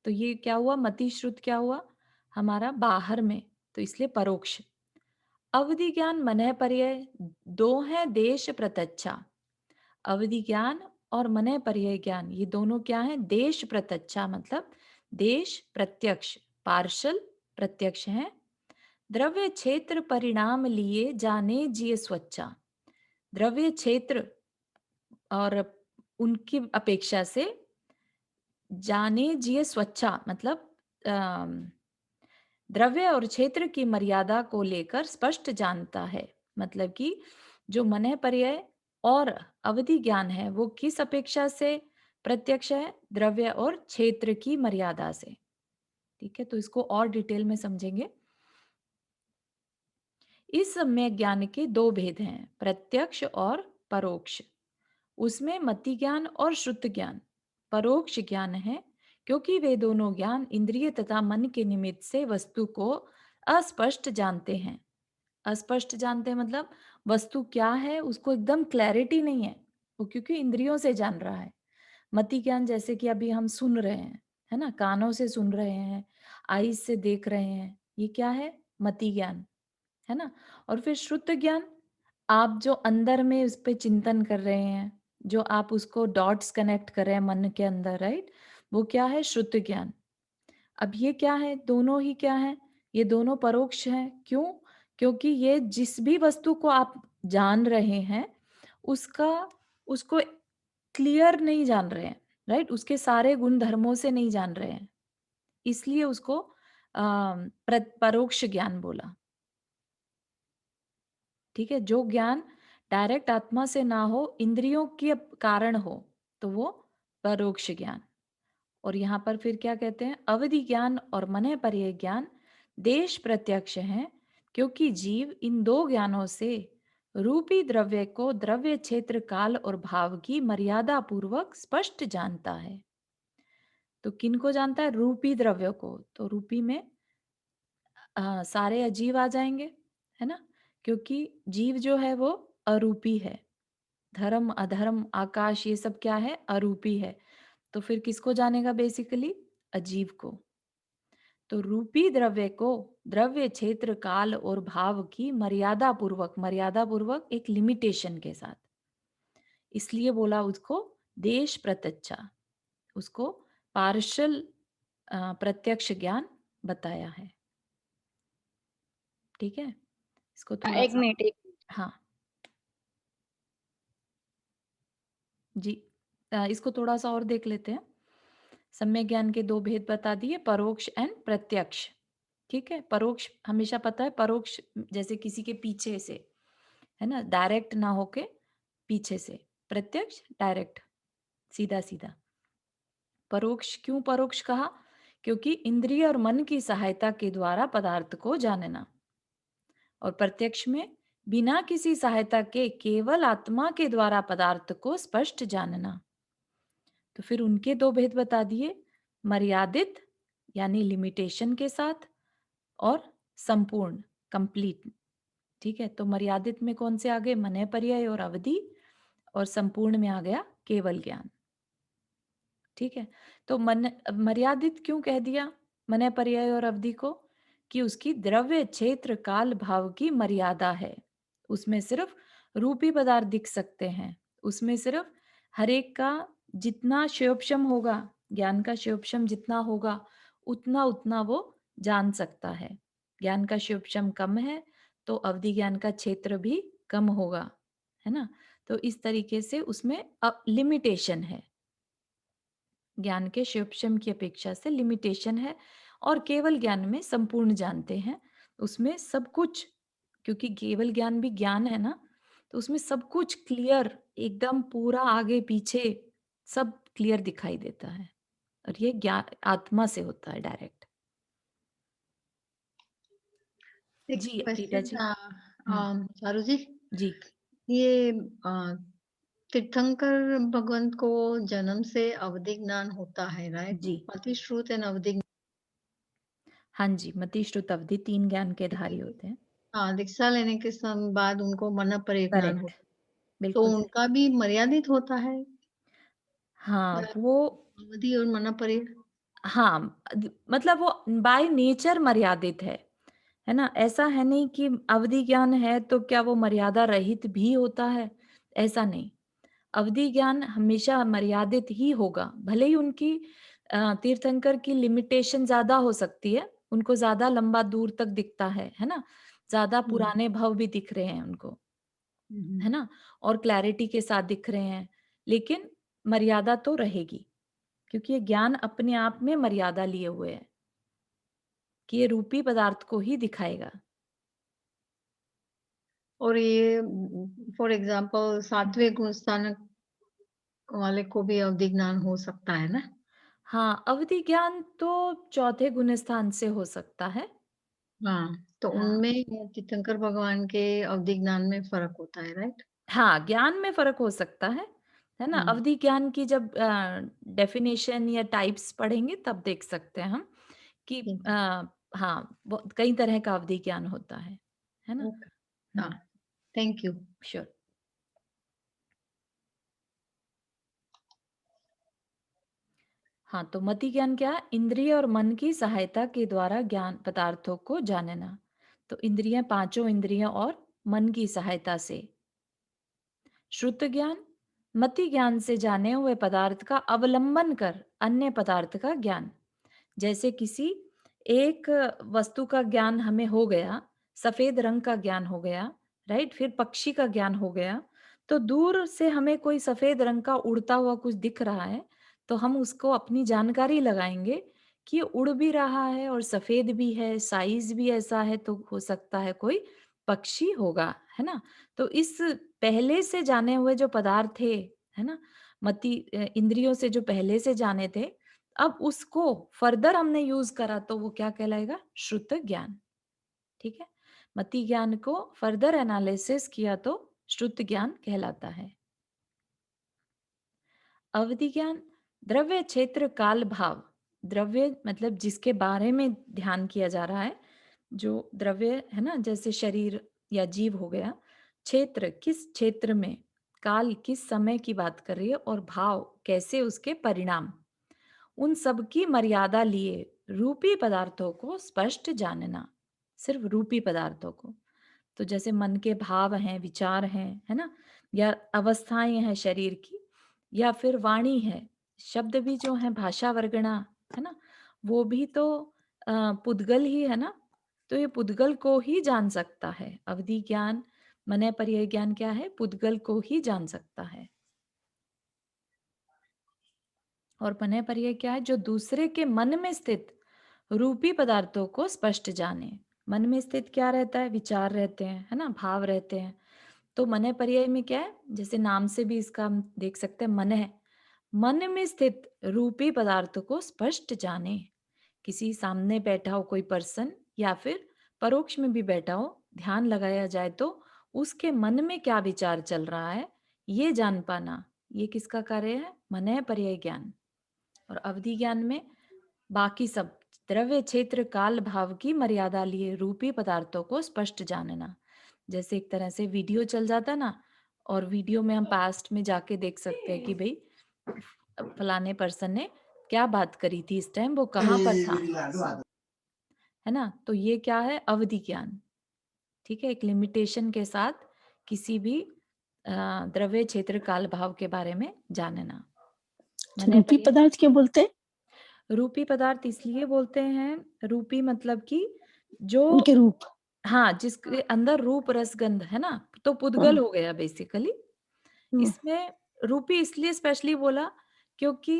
तो ये क्या हुआ? मति श्रुत क्या हुआ? हमारा बाहर में, तो इसलिए परोक्ष। अवधि ज्ञान, मनः पर्यय, दो है देश प्रत्यक्षा। अवधि ज्ञान और मनः पर्यय ज्ञान, ये दोनों क्या है? देश प्रत्यक्षा मतलब देश प्रत्यक्ष, पार्शल प्रत्यक्ष हैं। द्रव्य क्षेत्र परिणाम लिए जाने जिय स्वच्छा। द्रव्य क्षेत्र और उनकी अपेक्षा से जाने जिय स्वच्छा मतलब अम, द्रव्य और क्षेत्र की मर्यादा को लेकर स्पष्ट जानता है। मतलब कि जो मन पर्याय और अवधि ज्ञान है वो किस अपेक्षा से प्रत्यक्ष है? द्रव्य और क्षेत्र की मर्यादा से। ठीक है, तो इसको और डिटेल में समझेंगे। इस सम्यक ज्ञान के दो भेद हैं, प्रत्यक्ष और परोक्ष। उसमें मति ज्ञान और श्रुत ज्ञान। परोक्ष ज्ञान है क्योंकि वे दोनों ज्ञान इंद्रिय तथा मन के निमित्त से वस्तु को अस्पष्ट जानते हैं। अस्पष्ट जानते हैं मतलब वस्तु क्या है उसको एकदम क्लैरिटी नहीं है, वो क्योंकि इंद्रियों से जान रहा है। मति ज्ञान जैसे कि अभी हम सुन रहे हैं, है ना, कानों से सुन रहे हैं, आईज से देख रहे हैं, ये क्या है? मति ज्ञान, है ना। और फिर श्रुत ज्ञान, आप जो अंदर में उस पे चिंतन कर रहे हैं, जो आप उसको डॉट्स कनेक्ट कर रहे हैं मन के अंदर, राइट, वो क्या है? श्रुत ज्ञान। अब ये क्या है? दोनों ही क्या है? ये दोनों परोक्ष हैं। क्यों? क्योंकि ये जिस भी वस्तु को आप जान रहे हैं उसका उसको क्लियर नहीं जान रहे हैं, राइट, उसके सारे गुण धर्मों से नहीं जान रहे हैं, इसलिए उसको परोक्ष ज्ञान बोला। ठीक है, जो ज्ञान डायरेक्ट आत्मा से ना हो, इंद्रियों के कारण हो, तो वो परोक्ष ज्ञान। और यहाँ पर फिर क्या कहते हैं? अवधि ज्ञान और मन पर्य ज्ञान देश प्रत्यक्ष हैं क्योंकि जीव इन दो ज्ञानों से रूपी द्रव्य को द्रव्य क्षेत्र काल और भाव की मर्यादा पूर्वक स्पष्ट जानता है। तो किन को जानता है? रूपी द्रव्य को। तो रूपी में सारे अजीव आ जाएंगे, है ना, क्योंकि जीव जो है वो अरूपी है। धर्म अधर्म आकाश ये सब क्या है? अरूपी है। तो फिर किसको जानेगा? बेसिकली अजीव को। तो रूपी द्रव्य को द्रव्य क्षेत्र काल और भाव की मर्यादा पूर्वक एक लिमिटेशन के साथ, इसलिए बोला उसको देश प्रत्यक्षा, उसको पार्शल प्रत्यक्ष ज्ञान बताया है। ठीक है, इसको थोड़ा एक सा मिनट एक हाँ जी, इसको थोड़ा सा और देख लेते हैं। सम्यक ज्ञान के दो भेद बता दिए, परोक्ष एंड प्रत्यक्ष। ठीक है, परोक्ष हमेशा पता है, परोक्ष जैसे किसी के पीछे से, है ना, डायरेक्ट ना होके पीछे से। प्रत्यक्ष डायरेक्ट, सीधा सीधा। परोक्ष क्यों परोक्ष कहा? क्योंकि इंद्रिय और मन की सहायता के द्वारा पदार्थ को जानना। और प्रत्यक्ष में बिना किसी सहायता के केवल आत्मा के द्वारा पदार्थ को स्पष्ट जानना। तो फिर उनके दो भेद बता दिए, मर्यादित यानी लिमिटेशन के साथ, और संपूर्ण कंप्लीट। ठीक है, तो मर्यादित में कौन से आ गए? मन पर्याय और अवधि, और संपूर्ण में आ गया केवल ज्ञान। ठीक है, तो मन मर्यादित क्यों कह दिया मन पर्याय और अवधि को? कि उसकी द्रव्य क्षेत्र काल भाव की मर्यादा है, उसमें सिर्फ रूपी पदार्थ दिख सकते हैं, उसमें सिर्फ हर एक का जितना क्षयोपशम होगा, ज्ञान का क्षयोपशम जितना होगा उतना उतना वो जान सकता है। ज्ञान का क्षयोपशम कम है तो अवधि ज्ञान का क्षेत्र भी कम होगा, है ना। तो इस तरीके से उसमें लिमिटेशन है, ज्ञान के क्षयोपशम की अपेक्षा से लिमिटेशन है। और केवल ज्ञान में संपूर्ण जानते हैं, उसमें सब कुछ, क्योंकि केवल ज्ञान भी ज्ञान है ना, तो उसमें सब कुछ क्लियर, एकदम पूरा आगे पीछे सब क्लियर दिखाई देता है, और ये ज्ञान आत्मा से होता है डायरेक्ट। एक जी रीटा जी। क्वेश्चन चारू जी, जी ये तीर्थंकर भगवंत को जन्म से अवधि ज्ञान होता है, राइट? जी मति श्रुत एंड अवधि। हाँ जी, मति श्रुत अवधि तीन ज्ञान के धारी होते हैं। हाँ, दीक्षा लेने के बाद उनको मन पर्य ज्ञान करेक्ट, होता है, तो बिल्कुल सही। उनका भी मर्यादित होता है हाँ वो, अवधि और मन पर्य। हाँ मतलब वो बाय नेचर मर्यादित है ना। ऐसा है नहीं कि अवधि ज्ञान है तो क्या वो मर्यादा रहित भी होता है, ऐसा नहीं। अवधि ज्ञान हमेशा मर्यादित ही होगा, भले ही उनकी तीर्थंकर की लिमिटेशन ज्यादा हो सकती है, उनको ज्यादा लंबा दूर तक दिखता है ना, ज्यादा हम्म, पुराने भव भी दिख रहे हैं उनको, हम्म, है ना, और क्लैरिटी के साथ दिख रहे हैं, लेकिन मर्यादा तो रहेगी, क्योंकि ये ज्ञान अपने आप में मर्यादा लिए हुए है कि ये रूपी पदार्थ को ही दिखाएगा। और ये फॉर एग्जाम्पल 7वें गुण स्थानक वाले को भी अवधि ज्ञान हो सकता है ना? हाँ, अवधि ज्ञान तो चौथे गुण स्थान से हो सकता है। हाँ, तो हाँ, उनमें तीर्थंकर भगवान के अवधि ज्ञान में फर्क होता है, राइट? हाँ, ज्ञान में फ़र्क हो सकता है ना? हम्म, अवधि ज्ञान की जब डेफ़िनेशन या टाइप्स पढ़ेंगे तब देख सकते हैं हम कि ठीक हाँ, कई तरह का अवधि ज्ञान होता है है, ना? ओके, हाँ, हुँ, थैंक यू। श्योर। हाँ, तो मति ज्ञान क्या है? इंद्रिय और मन की सहायता के द्वारा ज्ञान पदार्थों को जानना। तो इंद्रियाँ, पाँचों इंद्रियाँ और मन की सहायता से। श्रुत ज्ञान, मति ज्ञान से जाने हुए पदार्थ का अवलंबन कर अन्य पदार्थ का ज्ञान। जैसे किसी एक वस्तु का ज्ञान हमें हो गया, सफेद रंग का ज्ञान हो गया, राइट, फिर पक्षी का ज्ञान हो गया, तो दूर से हमें कोई सफेद रंग का उड़ता हुआ कुछ दिख रहा है, तो हम उसको अपनी जानकारी लगाएंगे कि ये उड़ भी रहा है और सफेद भी है, साइज भी ऐसा है, तो हो सकता है कोई पक्षी होगा, है ना? तो इस पहले से जाने हुए जो पदार्थ थे, है ना, इंद्रियों से जो पहले से जाने थे, अब उसको फर्दर हमने यूज करा तो वो क्या कहलाएगा? श्रुत ज्ञान। ठीक है, मति ज्ञान को फर्दर एनालिसिस किया तो श्रुत ज्ञान कहलाता है। अवधि ज्ञान, द्रव्य क्षेत्र काल भाव। द्रव्य मतलब जिसके बारे में ध्यान किया जा रहा है, जो द्रव्य है ना, जैसे शरीर या जीव हो गया, क्षेत्र किस क्षेत्र में, काल किस समय की बात कर रही है, और भाव कैसे उसके परिणाम, उन सब की मर्यादा लिए रूपी पदार्थों को स्पष्ट जानना। सिर्फ रूपी पदार्थों को, तो जैसे मन के भाव हैं, विचार हैं, है ना, या अवस्थाएं हैं शरीर की, या फिर वाणी है, शब्द भी जो है, भाषा वर्गणा, है ना, वो भी तो पुद्गल ही है ना, तो ये पुद्गल को ही जान सकता है। अवधि ज्ञान, मनय पर्याय ज्ञान क्या है? पुद्गल को ही जान सकता है। और मनय पर्याय क्या है? जो दूसरे के मन में स्थित रूपी पदार्थों को स्पष्ट जाने। मन में स्थित क्या रहता है? विचार रहते हैं, है ना, भाव रहते हैं। तो मनय पर्याय में क्या है? जैसे नाम से भी इसका हम देख सकते हैं, मन है, मन में स्थित रूपी पदार्थ को स्पष्ट जाने। किसी सामने बैठा हो कोई पर्सन, या फिर परोक्ष में भी बैठा हो, ध्यान लगाया जाए तो उसके मन में क्या विचार चल रहा है, ये जान पाना, ये किसका कार्य है? मनय पर्याय ज्ञान। और अवधि ज्ञान में बाकी सब, द्रव्य क्षेत्र काल भाव की मर्यादा लिए रूपी पदार्थों को स्पष्ट जानना। जैसे एक तरह से वीडियो चल जाता ना, और वीडियो में हम पास्ट में जाके देख सकते हैं कि भाई फलाने पर्सन ने क्या बात करी थी, इस टाइम वो कहाँ पर था, है ना। तो ये क्या है? अवधि ज्ञान। ठीक है, एक लिमिटेशन के साथ किसी भी द्रव्य क्षेत्र काल भाव के बारे में जानना। तो मैंने रूपी पर्याय, पदार्थ क्या बोलते हैं? रूपी पदार्थ इसलिए बोलते हैं, रूपी मतलब कि जो, उनके रूप। हाँ, जिसके अंदर रूप रस गंध है ना, तो पुद्गल हाँ, हो गया बेसिकली। हाँ, इसमें रूपी इसलिए स्पेशली बोला क्योंकि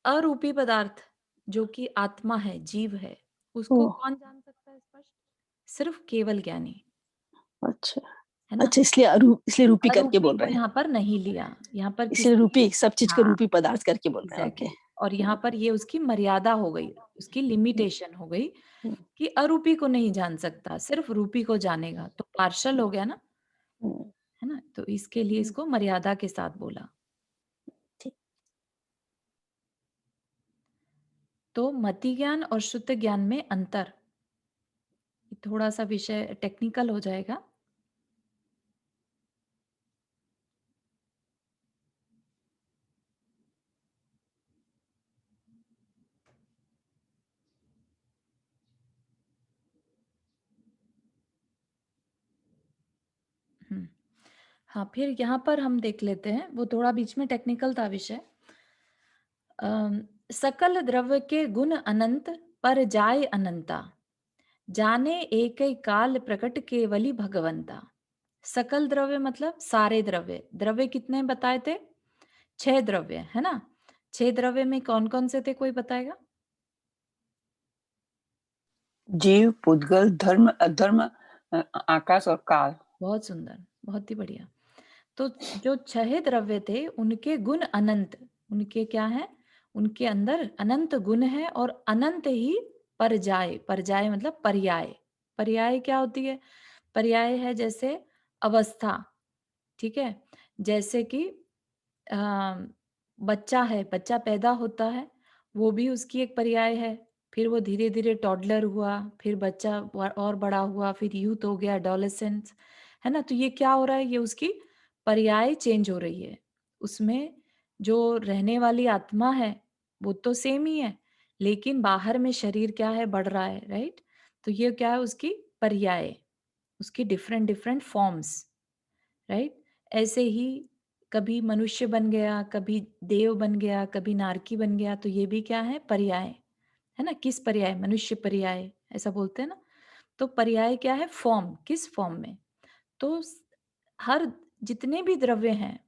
अरूपी पदार्थ जो कि आत्मा है, जीव है, ओ, उसको कौन जान सकता है स्पष्ट? सिर्फ केवल ज्ञानी, अच्छा, है ना। अच्छा, इसलिए रूपी करके अरूपी बोल को रहे हैं। यहाँ पर नहीं लिया, यहाँ पर इसलिए किसी, रूपी सब चीज का हाँ, रूपी पदार्थ करके बोल रहे हैं। ओके। एग्जैक्टली। और यहाँ पर ये उसकी मर्यादा हो गई, उसकी लिमिटेशन हो गई कि अरूपी को नहीं जान सकता, सिर्फ रूपी को जानेगा, तो पार्शल हो गया ना, है ना। तो इसके लिए इसको मर्यादा के साथ बोला। ठीक। तो मति ज्ञान और शुद्ध ज्ञान में अंतर, थोड़ा सा विषय टेक्निकल हो जाएगा। हम्म, हाँ, फिर यहाँ पर हम देख लेते हैं, वो थोड़ा बीच में टेक्निकल था विषय। सकल द्रव्य के गुण अनंत, पर जाय अनंता, जाने एक ही काल प्रकट केवली भगवंता। सकल द्रव्य मतलब सारे द्रव्य। द्रव्य कितने बताए थे? 6 द्रव्य, है ना? 6 द्रव्य में कौन कौन से थे, कोई बताएगा? जीव, पुद्गल, धर्म, अधर्म, आकाश और काल। बहुत सुंदर, बहुत ही बढ़िया। तो जो 6 द्रव्य थे उनके गुण अनंत, उनके क्या है? उनके अंदर अनंत गुण है और अनंत ही परजाय। परजाय मतलब पर्याय। पर्याय क्या होती है? पर्याय है जैसे अवस्था, ठीक है? जैसे कि अ, बच्चा है, बच्चा पैदा होता है, वो भी उसकी एक पर्याय है। फिर वो धीरे-धीरे टॉडलर हुआ, फिर बच्चा और बड़ा हुआ, फिर यूथ हो गया, एडोलेसेंस, है ना? तो ये क्या हो रहा है? ये उसकी पर्याय चेंज हो रही है। उसमें जो रहने वाली आत्मा है, वो तो सेम ही है, लेकिन बाहर में शरीर क्या है? बढ़ रहा है, राइट? तो ये क्या है? उसकी पर्याय, उसकी डिफरेंट डिफरेंट फॉर्म्स, राइट? ऐसे ही कभी मनुष्य बन गया, कभी देव बन गया, कभी नारकी बन गया, तो ये भी क्या है? पर्याय, है ना? किस पर्याय? मनुष्य पर्याय, ऐसा बोलते हैं ना? तो पर्याय क्या है? फॉर्म, किस फॉर्म में? तो हर जितने भी द्रव्य हैं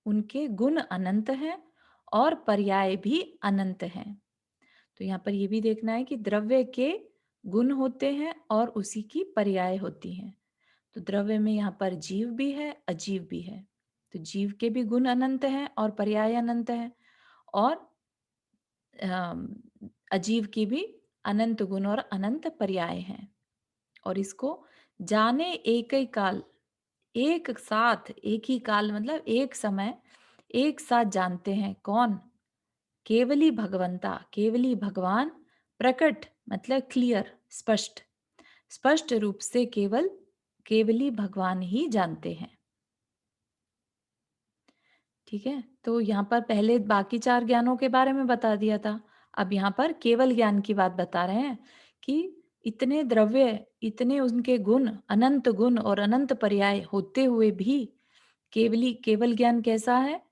उनके गुण अनंत हैं और पर्याय भी अनंत हैं। तो यहाँ पर ये भी देखना है कि द्रव्य के गुण होते हैं और उसी की पर्याय होती हैं। तो द्रव्य में यहाँ पर जीव भी है, अजीव भी है। तो जीव के भी गुण अनंत हैं और पर्याय अनंत है, और अम, अजीव की भी अनंत गुण और अनंत पर्याय हैं। और इसको जाने एक ही काल, एक साथ, एक ही काल मतलब एक समय, एक साथ जानते हैं। कौन? केवली भगवंता, केवली भगवान। प्रकट मतलब क्लियर, स्पष्ट, स्पष्ट रूप से केवल केवली भगवान ही जानते हैं। ठीक है, तो यहाँ पर पहले बाकी 4 ज्ञानों के बारे में बता दिया था। अब यहाँ पर केवल ज्ञान की बात बता रहे हैं कि इतने द्रव्य, इतने उनके गुण, अनंत गुण और अनंत पर्याय होते हुए भी केवल ज्ञान कैसा है?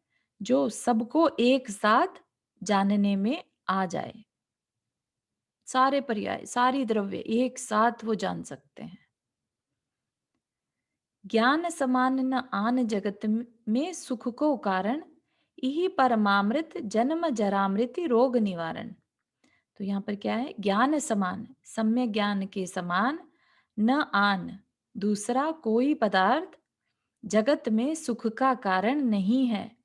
जो सबको एक साथ जानने में आ जाए। सारे पर्याय, सारी द्रव्य एक साथ वो जान सकते हैं। ज्ञान समान न आन जगत में सुख को कारण, यही परमामृत जन्म जरामृति रोग निवारण। तो यहाँ पर क्या है? ज्ञान समान, सम्यक ज्ञान के समान, न आन दूसरा कोई पदार्थ जगत में सुख का कारण नहीं है।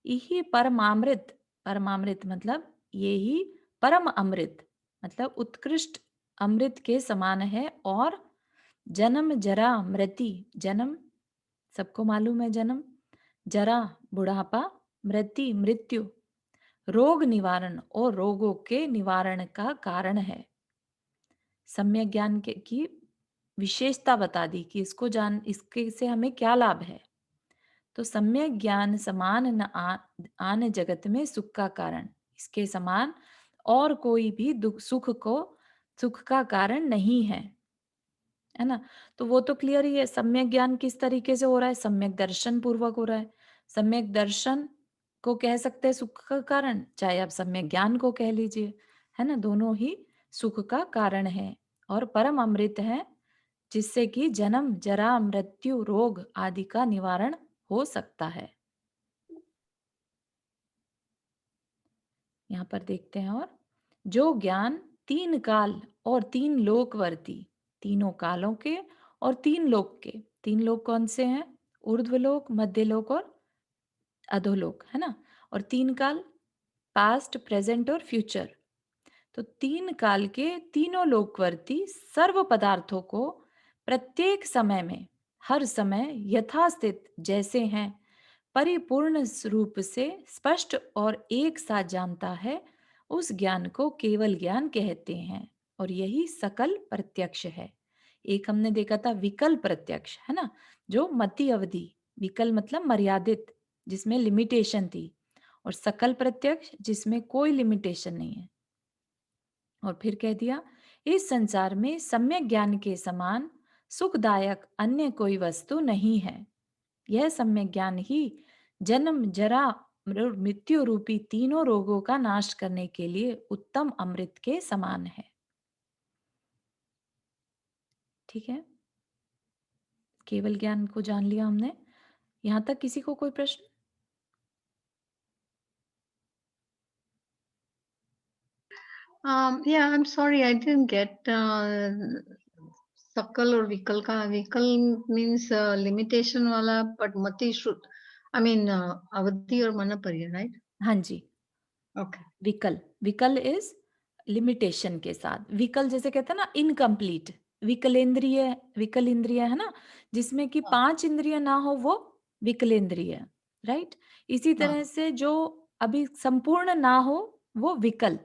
यही परमामृत, परमामृत मतलब यही परम अमृत मतलब उत्कृष्ट अमृत के समान है। और जन्म जरा मृति, जन्म सबको मालूम है, जन्म, जरा बुढ़ापा, मृत्यु मृत्यु, रोग निवारण और रोगों के निवारण का कारण है। सम्यक ज्ञान की विशेषता बता दी कि इसको जान, इसके से हमें क्या लाभ है। तो सम्यक ज्ञान समान न आन जगत में सुख का कारण, इसके समान और कोई भी दुख सुख का कारण नहीं है ना? तो वो तो क्लियर ही है। सम्यक ज्ञान किस तरीके से हो रहा है? सम्यक दर्शन पूर्वक हो रहा है। सम्यक दर्शन को कह सकते हैं सुख का कारण, चाहे आप सम्यक ज्ञान को कह लीजिए, है ना? दोनों ही सुख का कारण है और परम अमृत है, जिससे कि जन्म जरा मृत्यु रोग आदि का निवारण हो सकता है। यहाँ पर देखते हैं, और जो ज्ञान 3 काल और 3 लोकवर्ती, तीनों कालों के और 3 लोक के, 3 लोक कौन से हैं? ऊर्ध्वलोक, मध्यलोक और अधोलोक, है ना? और 3 काल पास्ट, प्रेजेंट और फ्यूचर। तो 3 काल के तीनों लोकवर्ती सर्व पदार्थों को प्रत्येक समय में, हर समय यथास्थित जैसे हैं परिपूर्ण रूप से स्पष्ट और एक साथ जानता है, उस ज्ञान को केवल ज्ञान कहते हैं। और यही सकल प्रत्यक्ष है। एक हमने देखा था विकल प्रत्यक्ष, है ना? जो मति अवधि, विकल मतलब मर्यादित, जिसमें लिमिटेशन थी, और सकल प्रत्यक्ष जिसमें कोई लिमिटेशन नहीं है। और फिर कह दिया, इस संसार में सम्यक ज्ञान के समान सुखदायक अन्य कोई वस्तु नहीं है। यह सम्यक ज्ञान ही जन्म जरा मृत्यु रूपी तीनों रोगों का नाश करने के लिए उत्तम अमृत के समान है। ठीक है, केवल ज्ञान को जान लिया हमने। यहाँ तक किसी को कोई प्रश्न? Yeah, I'm sorry, I didn't get सकल और विकल का. विकल means limitation वाला, but मति शुद्ध. I mean अवधि और मनपर्य, right? हाँ जी, Okay. विकल, विकल इज लिमिटेशन के साथ। विकल जैसे कहते हैं ना इनकम्प्लीट, विकलेंद्रिय, विकल इंद्रिय है ना, जिसमें कि 5 इंद्रिय ना हो वो विकलेंद्रिय, राइट। इसी तरह से जो अभी संपूर्ण ना हो वो विकल,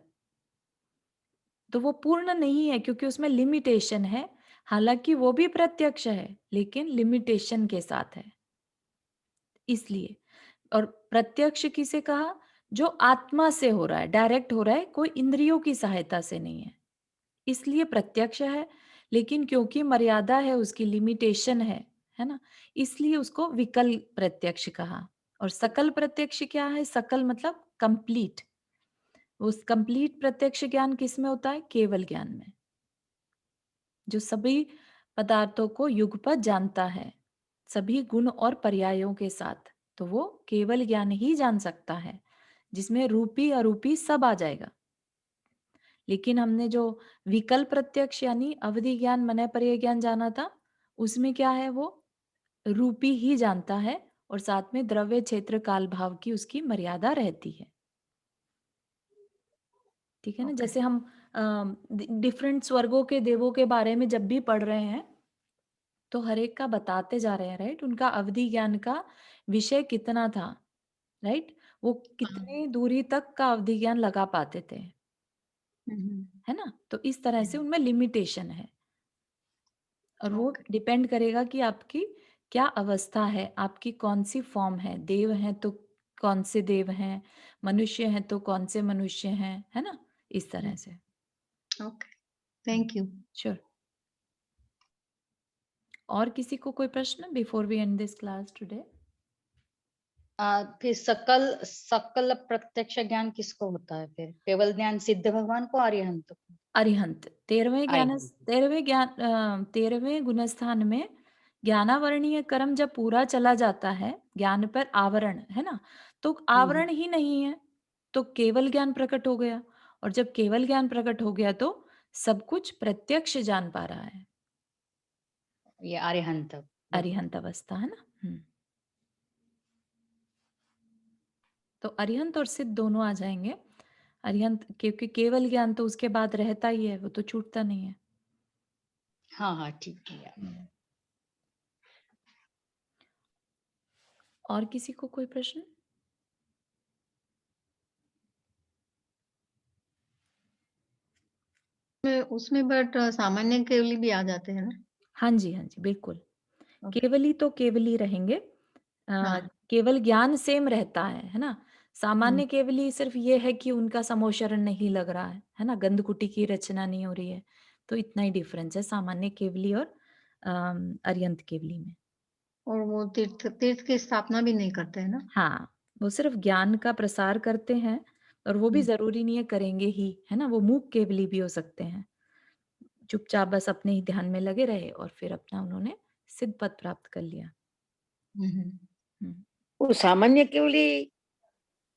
तो वो पूर्ण नहीं है क्योंकि उसमें लिमिटेशन है। हालांकि वो भी प्रत्यक्ष है लेकिन लिमिटेशन के साथ है, इसलिए। और प्रत्यक्ष किसे कहा? जो आत्मा से हो रहा है, डायरेक्ट हो रहा है, कोई इंद्रियों की सहायता से नहीं है, इसलिए प्रत्यक्ष है। लेकिन क्योंकि मर्यादा है, उसकी लिमिटेशन है ना, इसलिए उसको विकल प्रत्यक्ष कहा। और सकल प्रत्यक्ष क्या है? सकल मतलब कंप्लीट। उस कंप्लीट प्रत्यक्ष ज्ञान किस में होता है? केवल ज्ञान में, जो सभी पदार्थों को युगपत जानता है, सभी गुण और पर्यायों के साथ, तो वो केवल ज्ञान ही जान सकता है, जिसमें रूपी अरूपी सब आ जाएगा। लेकिन हमने जो विकल्प प्रत्यक्ष यानी अवधि ज्ञान, मनयपर्य ज्ञान जाना था, उसमें क्या है? वो रूपी ही जानता है और साथ में द्रव्य क्षेत्र काल भाव की उसकी मर्यादा रहती है। ठीक है ना। जैसे हम डिफरेंट स्वर्गों के देवों के बारे में जब भी पढ़ रहे हैं तो हर एक का बताते जा रहे हैं, राइट। उनका अवधि ज्ञान का विषय कितना था, राइट, वो कितनी दूरी तक का अवधि ज्ञान लगा पाते थे, है ना। तो इस तरह से उनमें लिमिटेशन है और वो डिपेंड करेगा कि आपकी क्या अवस्था है, आपकी कौन सी फॉर्म है। देव हैं तो कौन से देव हैं, मनुष्य हैं तो कौन से मनुष्य हैं, है ना, इस तरह से। Okay. Thank you. श्योर। और किसी को कोई प्रश्न before we end this class today? फिर सकल सकल प्रत्यक्ष ज्ञान किसको होता है? फिर केवल ज्ञान सिद्ध भगवान को, अरिहंत को? अरिहंत 13वें ज्ञान, अरिहंत। 13वें गुणस्थान में ज्ञानावरणीय कर्म जब पूरा चला जाता है, ज्ञान पर आवरण है ना, तो आवरण ही नहीं है, तो केवल ज्ञान प्रकट हो गया। और जब केवल ज्ञान प्रकट हो गया तो सब कुछ प्रत्यक्ष जान पा रहा है, ये अरिहंत। अरिहंत अवस्था है ना। तो अरिहंत और सिद्ध दोनों आ जाएंगे। अरिहंत क्योंकि केवल ज्ञान तो उसके बाद रहता ही है, वो तो छूटता नहीं है। हाँ हाँ ठीक है। और किसी को कोई प्रश्न? उसमें बट सामान्य केवली भी आ जाते हैं ना? हाँ जी, हाँ जी, बिल्कुल। केवली तो केवली रहेंगे। हाँ। केवल ज्ञान सेम रहता है ना। सामान्य केवली सिर्फ ये है कि उनका समोशरण नहीं लग रहा है ना, गंधकुटी की रचना नहीं हो रही है, तो इतना ही डिफरेंस है सामान्य केवली और अरिहंत केवली में। और वो तीर्थ तीर्थ की स्थापना भी नहीं करते हैं ना? हाँ, वो सिर्फ ज्ञान का प्रसार करते हैं और वो भी जरूरी नहीं है करेंगे ही, है ना। वो मूक केवली भी हो सकते हैं, चुपचाप बस अपने ही ध्यान में लगे रहे और फिर अपना उन्होंने सिद्ध पद प्राप्त कर लिया। वो सामान्य केवली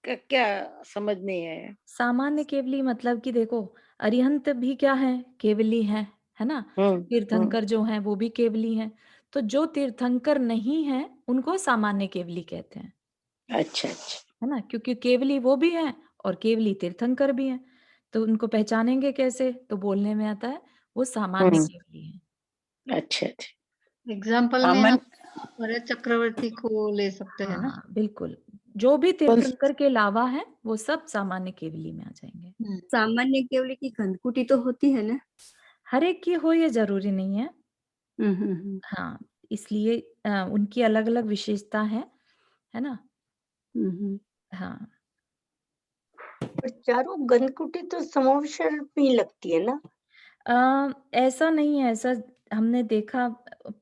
का क्या समझ नहीं आया? सामान्य केवली मतलब कि देखो, अरिहंत भी क्या है? केवली है ना। तीर्थंकर जो हैं वो भी केवली हैं, तो जो तीर्थंकर नहीं है उनको सामान्य केवली कहते हैं। अच्छा अच्छा, है ना, क्योंकि केवली वो भी है और केवली तीर्थंकर भी है, तो उनको पहचानेंगे कैसे? तो बोलने में आता है वो सामान्य केवली है। अच्छा अच्छा। एग्जाम्पल में हम भरत चक्रवर्ती को ले सकते हैं ना? हाँ बिल्कुल, जो भी तीर्थंकर के अलावा है वो सब सामान्य केवली में आ जाएंगे। सामान्य केवली की घनकुटी तो होती है ना? हर एक की हो ये जरूरी नहीं है। हाँ, इसलिए उनकी अलग अलग विशेषता है ना। हाँ, पर चारों घनकुटी तो समोवशर में लगती है ना? ऐसा नहीं है, ऐसा हमने देखा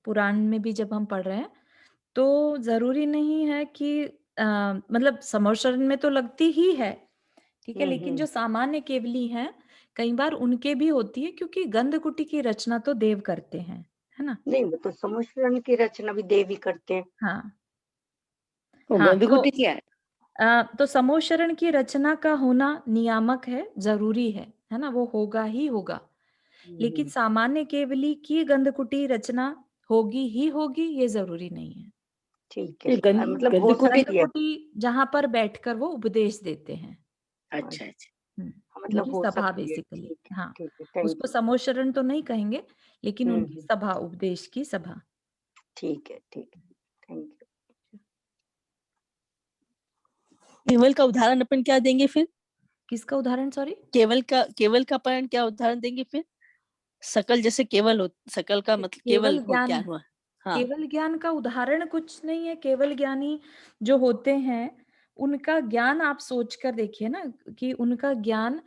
पुराण में भी जब हम पढ़ रहे हैं, तो जरूरी नहीं है कि मतलब समोशरण में तो लगती ही है, ठीक है, लेकिन जो सामान्य केवली हैं कई बार उनके भी होती है, क्योंकि गंधकुटी की रचना तो देव करते हैं, है ना? नहीं, वो तो समोशरण की रचना भी देवी करते हैं। हाँ वो हाँ, गंधकुटी क्या है? तो समोशरण की रचना का होना नियामक है, जरूरी है ना, वो होगा ही होगा। लेकिन सामान्य केवली की गंधकुटी रचना होगी ही होगी, ये जरूरी नहीं है। ठीक ये है, मतलब हो गंधकुटी सकती है। गंधकुटी जहाँ पर बैठकर वो उपदेश देते हैं, अच्छा अच्छा। मतलब उनकी हो सभा सकती है। बेसिकली। ठीक है, हाँ, ठीक है, थैंक उसको यू। समोशरण तो नहीं कहेंगे, लेकिन उनकी हम्म, सभा, उपदेश की सभा। ठीक है, थैंक यू। केवल का उदाहरण अपन क्या देंगे फिर? किसका उदाहरण, सॉरी? केवल का अपन क्या उदाहरण देंगे फिर? सकल जैसे केवल हो, सकल का मतलब केवल केवल हो ज्ञान, ज्ञान हुआ। हाँ, केवल ज्ञान का उदाहरण कुछ नहीं है। केवल ज्ञानी जो होते हैं उनका ज्ञान आप सोच कर देखिए ना, कि उनका ज्ञान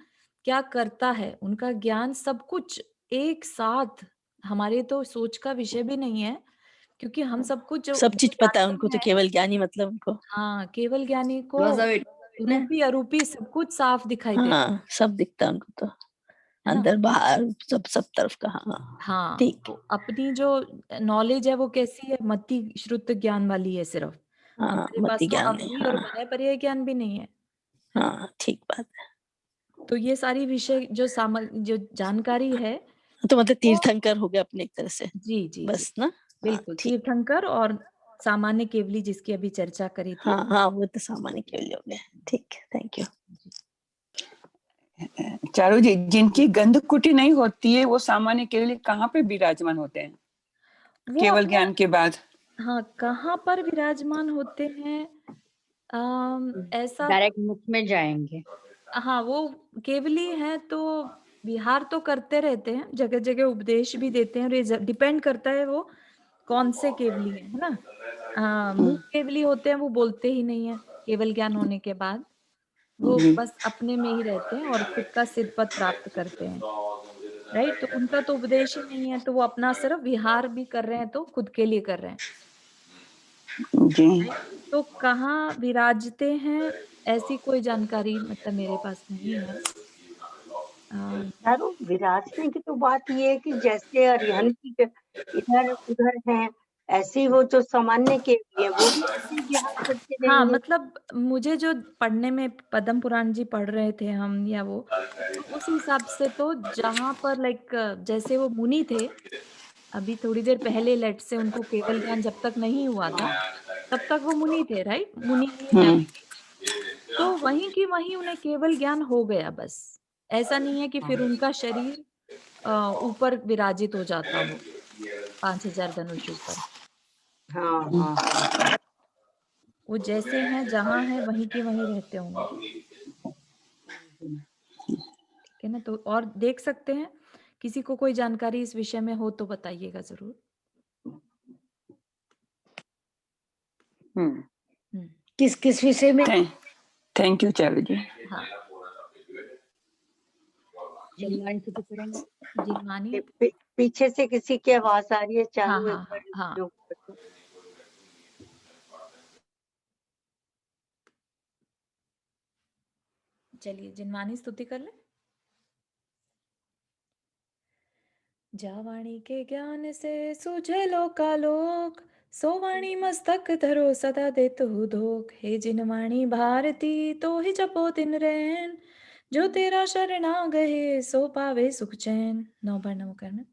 क्या करता है। उनका ज्ञान सब कुछ एक साथ, हमारे तो सोच का विषय भी नहीं है, क्योंकि हम सब कुछ जो सब जो चीज पता है जानते उनको, तो हैं, केवल ज्ञानी मतलब उनको। हाँ, केवल ज्ञानी को रूपी अरूपी सब कुछ साफ दिखाई देता हाँ, सब दिखता है उनको तो, है ना। अंदर बाहर सब सब तरफ का। हाँ, हाँ, ठीक। तो अपनी जो नॉलेज है वो कैसी है, मति श्रुत ज्ञान वाली है सिर्फ। हाँ, हमारे मति पास वो ज्ञान नहीं। अवधि और हाँ वलय पर्याय ज्ञान भी नहीं है ना। हाँ, ठीक बात तो ये सारी विषय जो जो जानकारी है है। तो मतलब वो, तीर्थंकर हो गया अपने एक तरह से, जी जी जी, बस ना। हाँ बिल्कुल ठीक। तीर्थंकर और सामान्य केवली जिसकी अभी चर्चा करी थी। हाँ हाँ, वो तो सामान्य केवल हो गया। ठीक, थैंक यू। चारू जी, जिनकी गंधकुटी नहीं होती है वो सामान्य केवल कहाँ पे विराजमान होते हैं वो केवल अपना, ज्ञान के बाद? हाँ, कहाँ पर विराजमान होते हैं, ऐसा, डायरेक्ट मुख में जाएंगे। हाँ, वो केवली है तो विहार तो करते रहते हैं, जगह जगह उपदेश भी देते हैं, और ये डिपेंड करता है वो कौन से केवली है ना। मूक केवली होते हैं, वो बोलते ही नहीं है केवल ज्ञान होने के बाद, वो बस अपने में ही रहते हैं और खुद का सिद्ध पद प्राप्त करते हैं, राइट। तो उनका तो उपदेश ही नहीं है, तो वो अपना सिर्फ विहार भी कर रहे हैं तो खुद के लिए कर रहे हैं, जी, राइट। तो कहाँ विराजते हैं, ऐसी कोई जानकारी मतलब मेरे पास नहीं है। चारों विराजने की तो बात ये है कि जैसे अरिहंत की इधर उधर हैं, ऐसे ही वो जो सामान्य केवली है वो भी ऐसे ही विहार करते हाँ, रहेंगे। मतलब मुझे जो पढ़ने में पद्म पुराण जी पढ़ रहे थे हम, या वो, तो उस हिसाब से तो जहाँ पर लाइक जैसे वो मुनि थे, अभी थोड़ी देर पहले लेट से उनको केवल ज्ञान जब तक नहीं हुआ था तब तक वो मुनि थे, राइट, मुनि ही हैं अभी भी। तो वहीं की वहीं उन्हें केवल ज्ञान हो गया बस। ऐसा नहीं है कि फिर उनका शरीर ऊपर विराजित हो जाता हो 5000 धनुष ऊपर। हाँ हाँ हाँ। वो जैसे हैं, जहाँ हैं, वहीं के वहीं रहते होंगे, ठीक है ना। तो और देख सकते हैं, किसी को कोई जानकारी इस विषय में हो तो बताइएगा जरूर। हम्म, हम्म, किस किस विषय में? थैंक यू चारू जी। हाँ, जिनवाणी स्तुति करेंगे। जिनवानी, पीछे से किसी की आवाज आ रही है, हाँ चारू एक हाँ बार हाँ, म्यूट कर दो। चलिए जिनवानी स्तुति कर ले। जावाणी के ज्ञान से सूझे लोकालोक, सो वाणी मस्तक धरो सदा देतु धोख। हे जिनवाणी भारती तो ही जपो दिन रैन, जो तेरा शरणा गए सो पावे सुख चैन। 9 बार नमो करना।